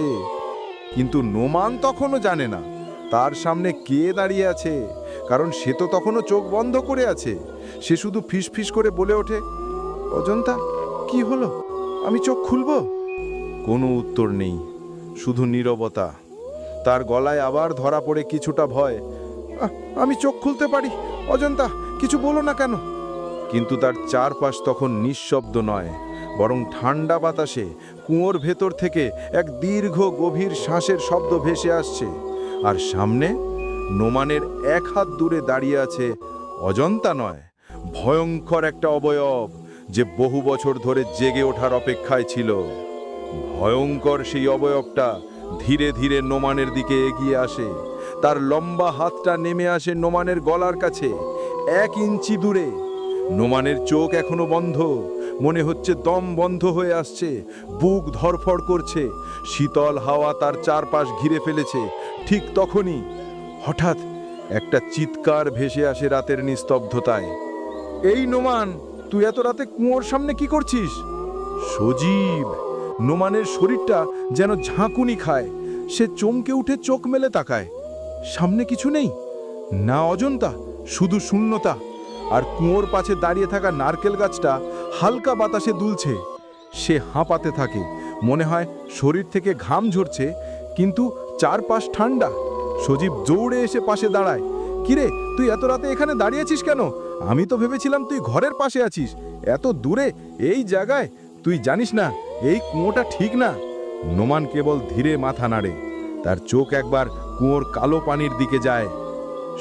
কিন্তু নোমান তখনও জানে না তার সামনে কে দাঁড়িয়ে আছে, কারণ সে তো তখনও চোখ বন্ধ করে আছে। সে শুধু ফিসফিস করে বলে ওঠে, অজন্তা, কি হলো? আমি চোখ খুলব? কোনো উত্তর নেই, শুধু নীরবতা। তার গলায় আবার ধরা পড়ে কিছুটা ভয়। আমি চোখ খুলতে পারি, অজন্তা, কিছু বলো না কেন? কিন্তু তার চারপাশ তখন নিঃশব্দ নয়, বরং ঠান্ডা বাতাসে কুয়োর ভেতর থেকে এক দীর্ঘ গভীর শ্বাসের শব্দ ভেসে আসছে। আর সামনে নোমানের 1 হাত দূরে দাঁড়িয়ে আছে অজন্তা নয়, ভয়ঙ্কর একটা অবয়ব, যে বহু বছর ধরে জেগে ওঠার অপেক্ষায় ছিল। ভয়ঙ্কর সেই অবয়বটা ধীরে ধীরে নোমানের দিকে এগিয়ে আসে। তার লম্বা হাতটা নেমে আসে নোমানের গলার কাছে, 1 ইঞ্চি দূরে। নোমানের চোখ এখনো বন্ধ, মনে হচ্ছে দম বন্ধ হয়ে আসছে, বুক ধরফড় করছে, শীতল হাওয়া তার চারপাশ ঘিরে ফেলেছে। ঠিক তখনই হঠাৎ একটা চিৎকার ভেসে আসে রাতের নিস্তব্ধতায়। এই নোমান, তুই এত রাতে কুয়োর সামনে কি করছিস? সজীব! নোমানের শরীরটা যেন ঝাঁকুনি খায়। সে চমকে উঠে চোখ মেলে তাকায়। সামনে কিছু নেই, না অজন্তা, শুধু শূন্যতা। আর কুয়োর পাশে দাঁড়িয়ে থাকা নারকেল গাছটা হালকা বাতাসে দুলছে। সে হাঁপাতে থাকে, মনে হয় শরীর থেকে ঘাম ঝরছে, কিন্তু চারপাশ ঠান্ডা। সজীব দৌড়ে এসে পাশে দাঁড়ায়। কিরে, তুই এত রাতে এখানে দাঁড়িয়েছিস কেন? আমি তো ভেবেছিলাম তুই ঘরের পাশে আছিস, এত দূরে এই জায়গায়। তুই জানিস না এই কুয়োটা ঠিক না? নোমান কেবল ধীরে মাথা নাড়ে। তার চোখ একবার কুয়োর কালো পানির দিকে যায়।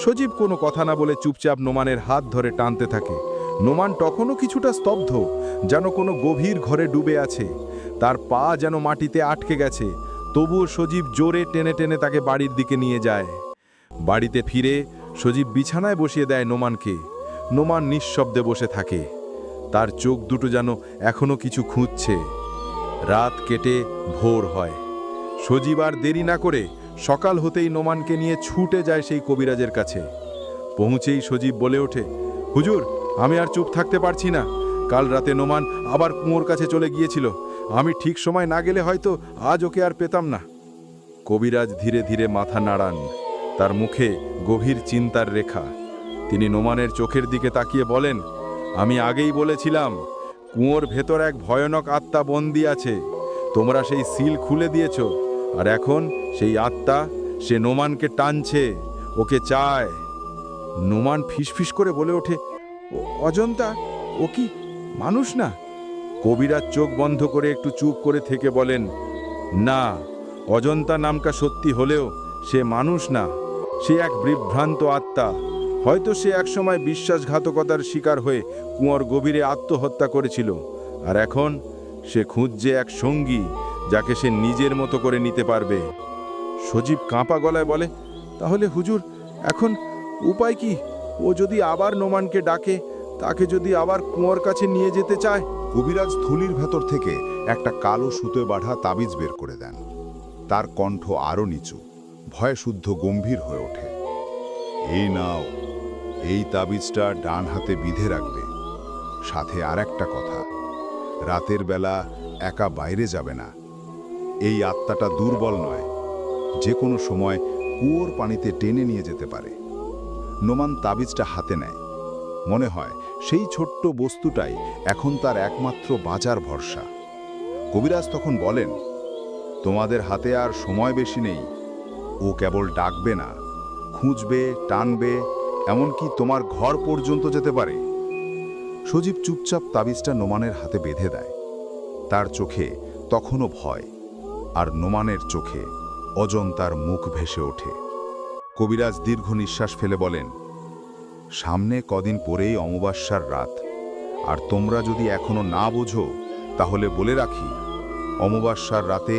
সজীব কোনো কথা না বলে চুপচাপ নোমানের হাত ধরে টানতে থাকে। নোমান তখনও কিছুটা স্তব্ধ, যেন কোনো গভীর ঘরে ডুবে আছে। তার পা যেন মাটিতে আটকে গেছে। তবুও সজীব জোরে টেনে টেনে তাকে বাড়ির দিকে নিয়ে যায়। বাড়িতে ফিরে সজীব বিছানায় বসিয়ে দেয় নোমানকে। নোমান নিঃশব্দে বসে থাকে, তার চোখ দুটো যেন এখনো কিছু খুঁজছে। রাত কেটে ভোর হয়। সজীব আর দেরি না করে সকাল হতেই নোমানকে নিয়ে ছুটে যায় সেই কবিরাজের কাছে। পৌঁছেই সজীব বলে ওঠে, হুজুর, আমি আর চুপ থাকতে পারছি না। কাল রাতে নোমান আবার কুয়োর কাছে চলে গিয়েছিল। আমি ঠিক সময় না গেলে হয়তো আজ ওকে আর পেতাম না। কবিরাজ ধীরে ধীরে মাথা নাড়ান, তার মুখে গভীর চিন্তার রেখা। তিনি নোমানের চোখের দিকে তাকিয়ে বলেন, আমি আগেই বলেছিলাম কুয়োর ভেতর এক ভয়ানক আত্মা বন্দী আছে। তোমরা সেই সিল খুলে দিয়েছ, আর এখন সেই আত্মা সে নোমানকে টানছে, ওকে চায়। নোমান ফিসফিস করে বলে ওঠে, অজন্তা, ও কি মানুষ না? কবিরাজ চোখ বন্ধ করে একটু চুপ করে থেকে বলেন, না, অজন্তা নামটা সত্যি হলেও সে মানুষ না, সে এক বিভ্রান্ত আত্মা। হয়তো সে একসময় বিশ্বাসঘাতকতার শিকার হয়ে কুয়োর গভীরে আত্মহত্যা করেছিল, আর এখন সে খুঁজছে এক সঙ্গী যাকে সে নিজের মতো করে নিতে পারবে। সজীব কাঁপা গলায় বলে, তাহলে হুজুর এখন উপায় কি? ও যদি আবার নোমানকে ডাকে, তাকে যদি আবার কুয়োর কাছে নিয়ে যেতে চায়? কবিরাজ থলির ভেতর থেকে একটা কালো সুতোয় বাঁধা তাবিজ বের করে দেন। তার কণ্ঠ আরো নিচু, ভয়ে শুদ্ধ গম্ভীর হয়ে ওঠে। এই নাও, এই তাবিজটা ডান হাতে বিধে রাখবে। সাথে আর একটা কথা, রাতের বেলা একা বাইরে যাবে না। এই আত্মাটা দুর্বল নয়, যে কোনো সময় কুয়োর পানিতে টেনে নিয়ে যেতে পারে। নোমান তাবিজটা হাতে নেয়। মনে হয় সেই ছোট্ট বস্তুটাই এখন তার একমাত্র বাঁচার ভরসা। কবিরাজ তখন বলেন, তোমাদের হাতে আর সময় বেশি নেই। ও কেবল ডাকবে না, খুঁজবে, টানবে, এমনকি তোমার ঘর পর্যন্ত যেতে পারে। সজীব চুপচাপ তাবিজটা নোমানের হাতে বেঁধে দেয়। তার চোখে তখনও ভয়, আর নোমানের চোখে অজন্তার মুখ ভেসে ওঠে। কবিরাজ দীর্ঘ নিঃশ্বাস ফেলে বলেন, সামনে কদিন পরেই অমাবস্যার রাত, আর তোমরা যদি এখনো না বোঝো তাহলে বলে রাখি, অমাবস্যার রাতে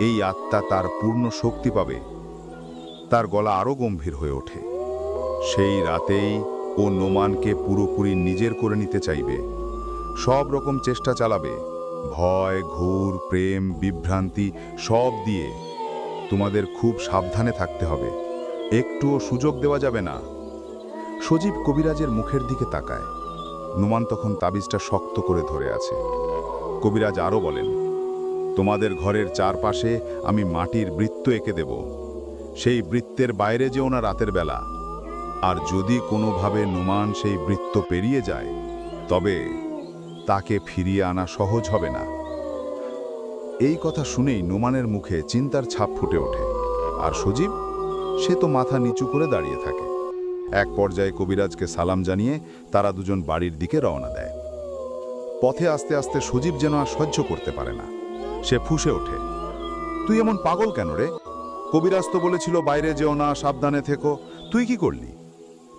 এই আত্মা তার পূর্ণ শক্তি পাবে। তার গলা আরও গম্ভীর হয়ে ওঠে। সেই রাতেই ও নোমানকে পুরোপুরি নিজের করে নিতে চাইবে। সব রকম চেষ্টা চালাবে, ভয়, ঘুর, প্রেম, বিভ্রান্তি সব দিয়ে। তোমাদের খুব সাবধানে থাকতে হবে, একটুও সুযোগ দেওয়া যাবে না। সজীব কবিরাজের মুখের দিকে তাকায়। নোমান তখন তাবিজটা শক্ত করে ধরে আছে। কবিরাজ আরও বলেন, তোমাদের ঘরের চারপাশে আমি মাটির বৃত্ত এঁকে দেব। সেই বৃত্তের বাইরে যেও না রাতের বেলা। আর যদি কোনোভাবে নোমান সেই বৃত্ত পেরিয়ে যায়, তবে তাকে ফিরিয়ে আনা সহজ হবে না। এই কথা শুনেই নোমানের মুখে চিন্তার ছাপ ফুটে ওঠে। আর সজীব, সে তো মাথা নিচু করে দাঁড়িয়ে থাকে। এক পর্যায়ে কবিরাজকে সালাম জানিয়ে তারা দুজন বাড়ির দিকে রওনা দেয়। পথে আস্তে আস্তে সজীব যেন আর সহ্য করতে পারে না। সে ফুঁসে ওঠে, তুই এমন পাগল কেন রে? কবিরাজ তো বলেছিল বাইরে যেও না, সাবধানে থেকো। তুই কি করলি?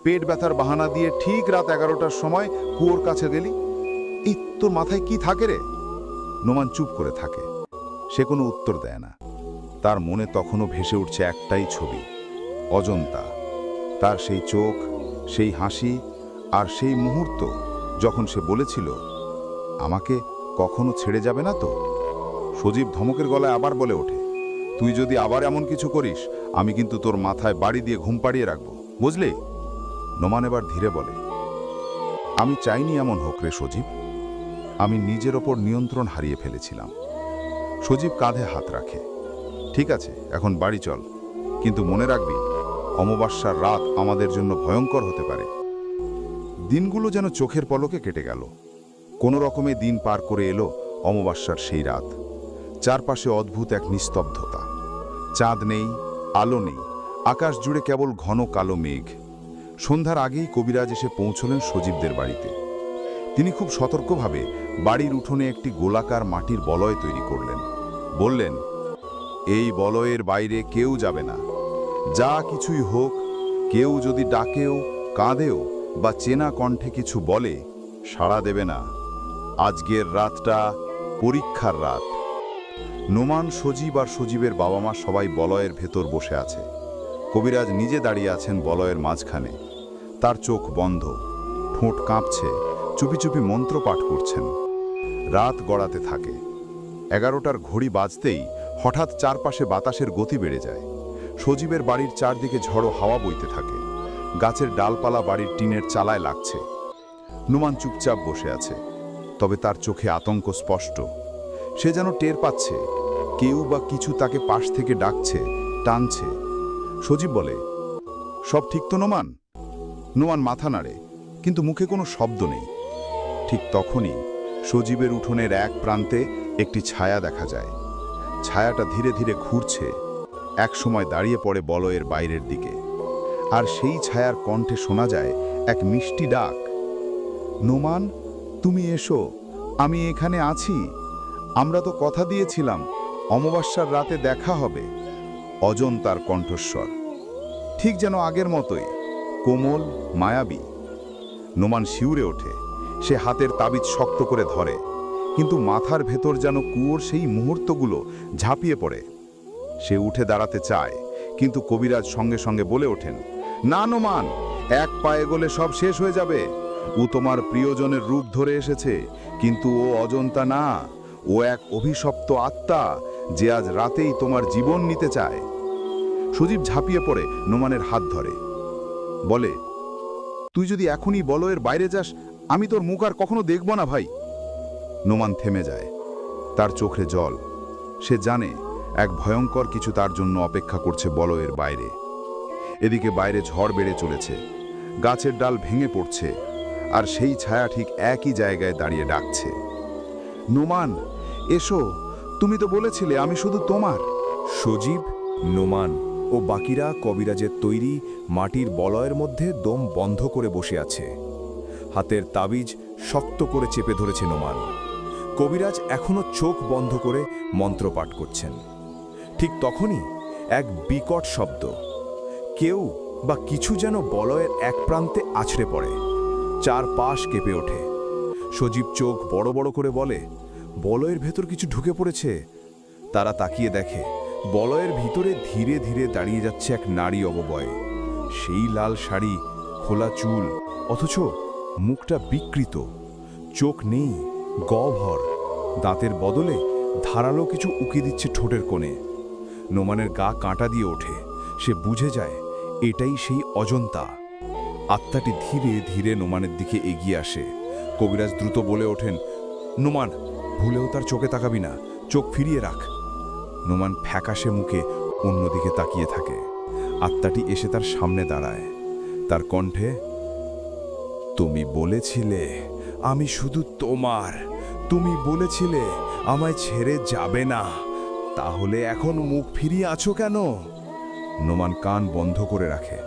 পেট ব্যথার বাহানা দিয়ে ঠিক রাত 11টার সময় কুয়োর কাছে গেলি। এই তোর মাথায় কি থাকে রে? নোমান চুপ করে থাকে। সে কোনো উত্তর দেয় না। তার মনে তখনও ভেসে উঠছে একটাই ছবি, অজন্তা। তার সেই চোখ, সেই হাসি, আর সেই মুহূর্ত যখন সে বলেছিল, আমাকে কখনো ছেড়ে যাবে না তো। সজীব ধমকের গলায় আবার বলে ওঠে, তুই যদি আবার এমন কিছু করিস, আমি কিন্তু তোর মাথায় বাড়ি দিয়ে ঘুম পাড়িয়ে রাখবো, বুঝলি? নোমান এবার ধীরে বলে, আমি চাইনি এমন হোক রে সজীব। আমি নিজের ওপর নিয়ন্ত্রণ হারিয়ে ফেলেছিলাম। সজীব কাঁধে হাত রাখে। ঠিক আছে, এখন বাড়ি চল, কিন্তু মনে রাখবি, অমাবস্যার রাত আমাদের জন্য ভয়ঙ্কর হতে পারে। দিনগুলো যেন চোখের পলকে কেটে গেল। কোনো রকমে দিন পার করে এলো অমাবস্যার সেই রাত। চারপাশে অদ্ভুত এক নিস্তব্ধতা। চাঁদ নেই, আলো নেই, আকাশ জুড়ে কেবল ঘন কালো মেঘ। সন্ধ্যার আগেই কবিরাজ এসে পৌঁছলেন সজীবদের বাড়িতে। তিনি খুব সতর্কভাবে বাড়ির উঠোনে একটি গোলাকার মাটির বলয় তৈরি করলেন। বললেন, এই বলয়ের বাইরে কেউ যাবে না। যা কিছুই হোক, কেউ যদি ডাকেও, কাঁদেও বা চেনা কণ্ঠে কিছু বলে, সাড়া দেবে না। আজকের রাতটা পরীক্ষার রাত। নোমান, সজীব আর সজীবের বাবা মা সবাই বলয়ের ভেতর বসে আছে। কবিরাজ নিজে দাঁড়িয়ে আছেন বলয়ের মাঝখানে। তার চোখ বন্ধ, ঠোঁট কাঁপছে, চুপি চুপি মন্ত্র পাঠ করছেন। রাত গড়াতে থাকে। 11টার ঘড়ি বাজতেই হঠাৎ চারপাশে বাতাসের গতি বেড়ে যায়। সজীবের বাড়ির চারদিকে ঝড়ো হাওয়া বইতে থাকে। গাছের ডালপালা বাড়ির টিনের চালায় লাগছে। নোমান চুপচাপ বসে আছে, তবে তার চোখে আতঙ্ক স্পষ্ট। সে যেন টের পাচ্ছে কেউ বা কিছু তাকে পাশ থেকে ডাকছে, টানছে। সজীব বলে, সব ঠিক তো নোমান? নোমান মাথা নাড়ে, কিন্তু মুখে কোনো শব্দ নেই। ঠিক তখনই সজীবের উঠোনের এক প্রান্তে একটি ছায়া দেখা যায়। ছায়াটা ধীরে ধীরে ঘুরছে, একসময় দাঁড়িয়ে পড়ে বলয়ের বাইরের দিকে। আর সেই ছায়ার কণ্ঠে শোনা যায় এক মিষ্টি ডাক, নোমান, তুমি এসো, আমি এখানে আছি। আমরা তো কথা দিয়েছিলাম অমাবস্যার রাতে দেখা হবে। অজন্তার কণ্ঠস্বর, ঠিক যেন আগের মতোই, কোমল, মায়াবী। নোমান শিউরে ওঠে। সে হাতের তাবিজ শক্ত করে ধরে, কিন্তু মাথার ভেতর যেন কুয়োর সেই মুহূর্তগুলো ঝাঁপিয়ে পড়ে। সে উঠে দাঁড়াতে চায়, কিন্তু কবিরাজ সঙ্গে সঙ্গে বলে ওঠেন, না নোমান, এক পায়ে গলে সব শেষ হয়ে যাবে। ও তোমার প্রিয়জনের রূপ ধরে এসেছে, কিন্তু ও অজন্তা না, ও এক অভিশপ্ত আত্মা যে আজ রাতেই তোমার জীবন নিতে চায়। সজীব ঝাঁপিয়ে পড়ে নোমানের হাত ধরে, বলে, তুই যদি এখনই বলয়ের বাইরে যাস, আমি তোর মুখ আর কখনো দেখব না ভাই। নোমান থেমে যায়, তার চোখে জল। সে জানে এক ভয়ঙ্কর কিছু তার জন্য অপেক্ষা করছে বলয়ের বাইরে। এদিকে বাইরে ঝড় বেড়ে চলেছে, গাছের ডাল ভেঙে পড়ছে, আর সেই ছায়া ঠিক একই জায়গায় দাঁড়িয়ে ডাকছে, নোমান এসো, তুমি তো বলেছিলে আমি শুধু তোমার। সজীব, নোমান ও বাকিরা কবিরাজের তৈরি মাটির বলয়ের মধ্যে দম বন্ধ করে বসে আছে। হাতের তাবিজ শক্ত করে চেপে ধরেছে নোমান। কবিরাজ এখনো চোখ বন্ধ করে মন্ত্রপাঠ করছেন। ঠিক তখনই এক বিকট শব্দ, কেউ বা কিছু যেন বলয়ের এক প্রান্তে আছড়ে পড়ে। চারপাশ কেঁপে ওঠে। সজীব চোখ বড় বড় করে বলে, বলয়ের ভেতর কিছু ঢুকে পড়েছে। তারা তাকিয়ে দেখে বলয়ের ভিতরে ধীরে ধীরে দাঁড়িয়ে যাচ্ছে এক নারী অববয়। সেই লাল শাড়ি, খোলা চুল, অথচ মুখটা বিকৃত, চোখ নেই, গহ্বর, দাঁতের বদলে ধারালো কিছু উকি দিচ্ছে ঠোঁটের কোণে। নোমানের গা কাঁটা দিয়ে ওঠে। সে বুঝে যায় এটাই সেই অজন্তা। আত্মাটি ধীরে ধীরে নোমানের দিকে এগিয়ে আসে। কবিরাজ দ্রুত বলে ওঠেন, নোমান, ভুলেও তার চোখে তাকাবি না, চোখ ফিরিয়ে রাখ। নোমান ফ্যাকাশে মুখে অন্যদিকে তাকিয়ে থাকে। আত্মাটি এসে তার সামনে দাঁড়ায়। তার কণ্ঠে, তুমি বলেছিলে আমি শুধু তোমার, তুমি বলেছিলে আমায় ছেড়ে যাবে না, তাহলে এখন মুখ ফিরিয়ে আছো কেন? নোমান কান বন্ধ করে রাখে,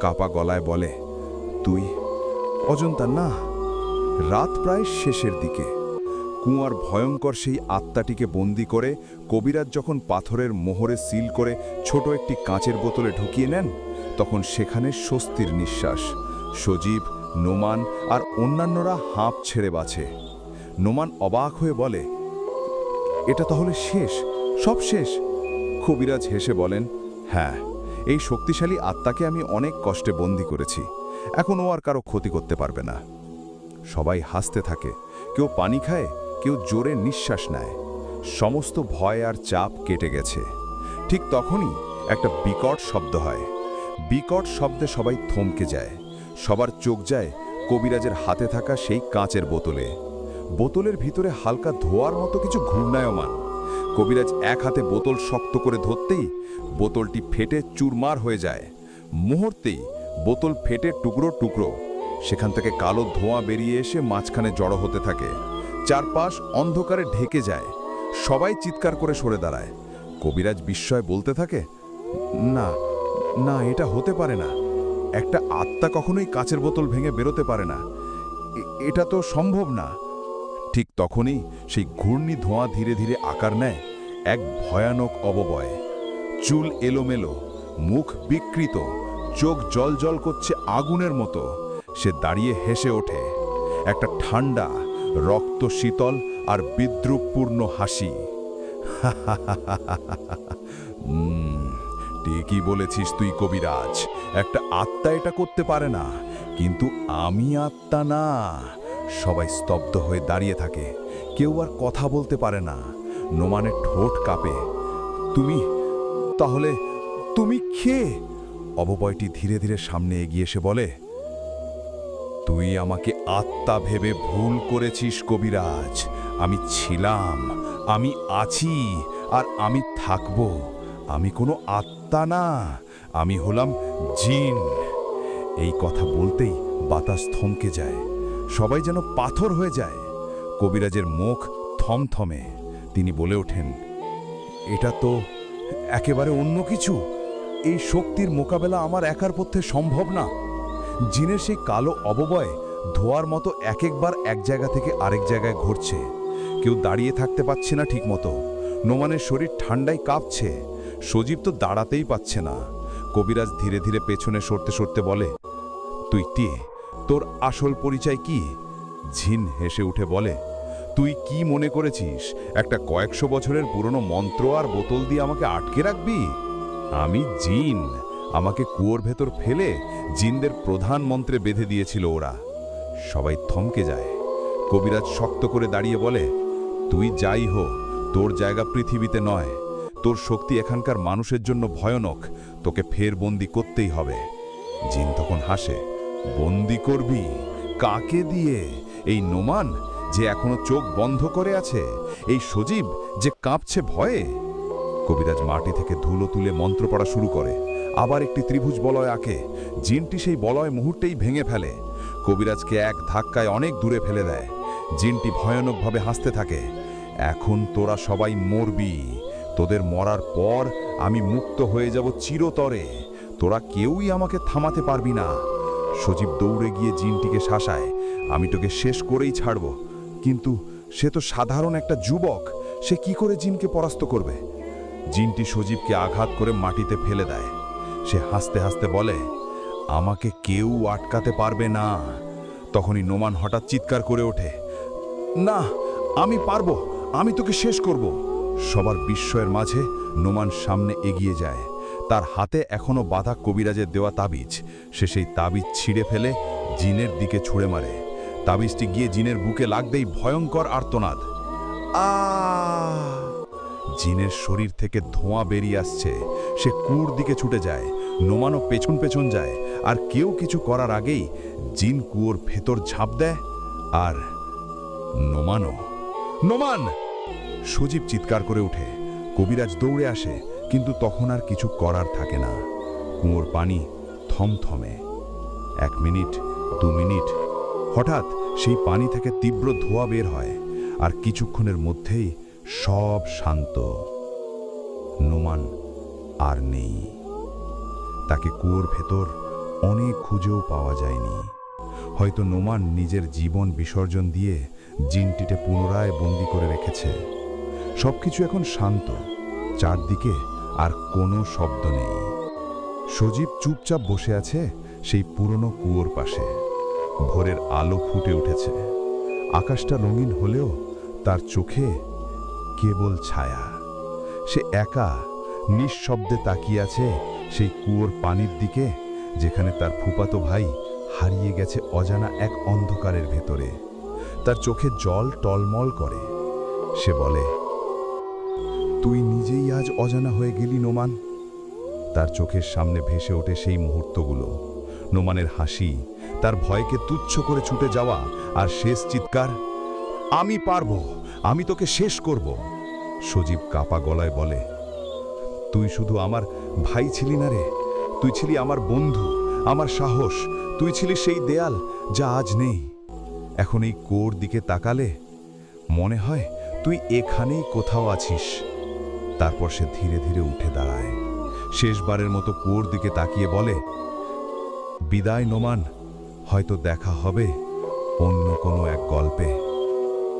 কাপা গলায় বলে, তুই অজন্তা না। রাত প্রায় শেষের দিকে। কুয়ার ভয়ঙ্কর সেই আত্মাটিকে বন্দি করে কবিরাজ যখন পাথরের মোহরে সিল করে ছোট একটি কাঁচের বোতলে ঢুকিয়ে নেন, তখন সেখানে স্বস্তির নিঃশ্বাস। সজীব, নোমান আর অন্যান্যরা হাঁপ ছেড়ে বাঁচে। নোমান অবাক হয়ে বলে, এটা তাহলে শেষ, সব শেষ? কবিরাজ হেসে বলেন, হ্যাঁ, এই শক্তিশালী আত্মাকে আমি অনেক কষ্টে বন্দি করেছি। এখন ও আর কারো ক্ষতি করতে পারবে না। সবাই হাসতে থাকে, কেউ পানি খায়, কেউ জোরে নিঃশ্বাস নেয়। সমস্ত ভয় আর চাপ কেটে গেছে। ঠিক তখনই একটা বিকট শব্দ হয়। বিকট শব্দে সবাই থমকে যায়। সবার চোখ যায় কবিরাজের হাতে থাকা সেই কাঁচের বোতলে। বোতলের ভিতরে হালকা ধোয়ার মতো কিছু ঘূর্ণায়মান। কবিরাজ এক হাতে বোতল শক্ত করে ধরতেই বোতলটি ফেটে চুরমার হয়ে যায়। মুহূর্তেই বোতল ফেটে টুকরো টুকরো। সেখান থেকে কালো ধোঁয়া বেরিয়ে এসে মাঝখানে জড়ো হতে থাকে। চারপাশ অন্ধকারে ঢেকে যায়। সবাই চিৎকার করে সরে দাঁড়ায়। কবিরাজ বিস্ময়ে বলতে থাকে, না না, এটা হতে পারে না। একটা আত্মা কখনোই কাচের বোতল ভেঙে বেরোতে পারে না। এটা তো সম্ভব না। ঠিক তখনই সেই ঘূর্ণি ধোঁয়া ধীরে ধীরে আকার নেয় এক ভয়ানক অববয়। চুল এলোমেলো, মুখ বিকৃত, চোখ জলজল করছে আগুনের মতো। সে দাঁড়িয়ে হেসে ওঠে, একটা ঠান্ডা, রক্ত শীতল আর বিদ্রুপপূর্ণ হাসি। ঠিকই বলেছিস তুই কবিরাজ, একটা আত্মা এটা করতে পারে না, কিন্তু আমি আত্মা না। সবাই স্তব্ধ হয়ে দাঁড়িয়ে থাকে, কেউ আর কথা বলতে পারে না। নোমানের ঠোঁট কাঁপে। তুমি তাহলে তুমি কে? অববয়টি ধীরে ধীরে সামনে এগিয়ে এসে বলে, তুই আমাকে আত্মা ভেবে ভুল করেছিস কবিরাজ। আমি ছিলাম, আমি আছি, আর আমি থাকব। আমি কোনো আত্মা না, আমি হলাম জিন। এই কথা বলতেই বাতাস থমকে যায়। সবাই যেন পাথর হয়ে যায়। কবিরাজের মুখ থমথমে। তিনি বলে ওঠেন, এটা তো একেবারে অন্য কিছু। এই শক্তির মোকাবেলা আমার একার পক্ষে সম্ভব না। জিনের সেই কালো অববয় ধোয়ার মতো এক একবার এক জায়গা থেকে আরেক জায়গায় ঘুরছে। কেউ দাঁড়িয়ে থাকতে পারছে না ঠিক মতো। নোমানের শরীর ঠান্ডায় কাঁপছে। সজীব তো দাঁড়াতেই পাচ্ছে না। কবিরাজ ধীরে ধীরে পেছনে সরতে সরতে বলে, তুই কে? তোর আসল পরিচয় কি? জিন হেসে উঠে বলে, তুই কি মনে করেছিস একটা কয়েকশো বছরের পুরনো মন্ত্র আর বোতল দিয়ে আমাকে আটকে রাখবি? আমি জিন। আমাকে কুয়োর ভেতর ফেলে জিনদের প্রধান মন্ত্রে বেঁধে দিয়েছিল ওরা। সবাই থমকে যায়। কবিরাজ শক্ত করে দাঁড়িয়ে বলে, তুই যাই হো, তোর জায়গা পৃথিবীতে নয়। তোর শক্তি এখানকার মানুষের জন্য ভয়ানক, তোকে ফের বন্দি করতেই হবে। জিন তখন হাসে, বন্দি করবি? কাকে দিয়ে? এই নোমান যে এখনো চোখ বন্ধ করে আছে, এই সজীব যে কাঁপছে ভয়ে। কবিরাজ মাটি থেকে ধুলো তুলে মন্ত্র পড়া শুরু করে। আবার একটি ত্রিভুজ বলয় আঁকে। জিনটি সেই বলয় মুহূর্তেই ভেঙে ফেলে। কবিরাজকে এক ধাক্কায় অনেক দূরে ফেলে দেয়। জিনটি ভয়ানকভাবে হাসতে থাকে। এখন তোরা সবাই মরবি। তোদের মরার পর আমি মুক্ত হয়ে যাব চিরতরে। তোরা কেউই আমাকে থামাতে পারবি না। সজীব দৌড়ে গিয়ে জিনটিকে শাসায়, আমি তোকে শেষ করেই ছাড়ব। কিন্তু সে তো সাধারণ একটা যুবক, সে কি করে জিনকে পরাস্ত করবে? জিনটি সজীবকে আঘাত করে মাটিতে ফেলে দেয়। সে হাসতে হাসতে বলে, আমাকে কেউ আটকাতে পারবে না। তখনই নোমান হঠাৎ চিৎকার করে ওঠে, না, আমি পারবো, আমি তোকে শেষ করব। সবার বিস্ময়ের মাঝে নোমান সামনে এগিয়ে যায়। তার হাতে এখনো বাঁধা কবিরাজের দেওয়া তাবিজ। সে সেই তাবিজ ছিঁড়ে ফেলে জিনের দিকে ছুঁড়ে মারে। তাবিজটি গিয়ে জিনের বুকে লাগতেই ভয়ঙ্কর আর্তনাদ। জিনের শরীর থেকে ধোঁয়া বেরিয়ে আসছে। সে কুয়োর দিকে ছুটে যায়। নোমানও পেছন পেছন যায়। আর কেউ কিছু করার আগেই জিন কুয়োর ভেতর ঝাঁপ দেয়। আর নোমান! সজীব চিৎকার করে ওঠে। কবিরাজ দৌড়ে আসে, কিন্তু তখন আর কিছু করার থাকে না। কুয়োর পানি থমথমে। 1 মিনিট, 2 মিনিট, হঠাৎ সেই পানি থেকে তীব্র ধোঁয়া বের হয়। আর কিছুক্ষণের মধ্যেই সব শান্ত। নোমান আর নেই। তাকে কুয়োর ভেতর অনেক খুঁজেও পাওয়া যায়নি। হয়তো নোমান নিজের জীবন বিসর্জন দিয়ে জিনটিতে পুনরায় বন্দি করে রেখেছে। সবকিছু এখন শান্ত। চারদিকে আর কোনো শব্দ নেই। সজীব চুপচাপ বসে আছে সেই পুরনো কুয়োর পাশে। ভোরের আলো ফুটে উঠেছে। আকাশটা রঙিন হলেও তার চোখে কেবল ছায়া। সে একা নিঃশব্দে তাকিয়ে আছে সেই কুয়োর পানির দিকে, যেখানে তার ফুফাতো ভাই হারিয়ে গেছে অজানা এক অন্ধকারের ভেতরে। তার চোখে জল টলমল করে। সে বলে, তুই নিজেই আজ অজানা হয়ে গেলি নোমান। তার চোখের সামনে ভেসে ওঠে সেই মুহূর্তগুলো। নোমানের হাসি, তার ভয়কে তুচ্ছ করে ছুটে যাওয়া, আর শেষ চিৎকার, আমি পারবো, আমি তোকে শেষ করব। সজীব কাপা গলায় বলে, তুই শুধু আমার ভাই ছিলি না রে, তুই ছিলি আমার বন্ধু, আমার সাহস। তুই ছিলি সেই দেয়াল যা আজ নেই। এখন এই কুয়োর দিকে তাকালে মনে হয় তুই এখানেই কোথাও আছিস। তারপর সে ধীরে ধীরে উঠে দাঁড়ায়। শেষবারের মতো কুয়োর দিকে তাকিয়ে বলে, বিদায় নোমান, হয়তো দেখা হবে অন্য কোনো এক গল্পে।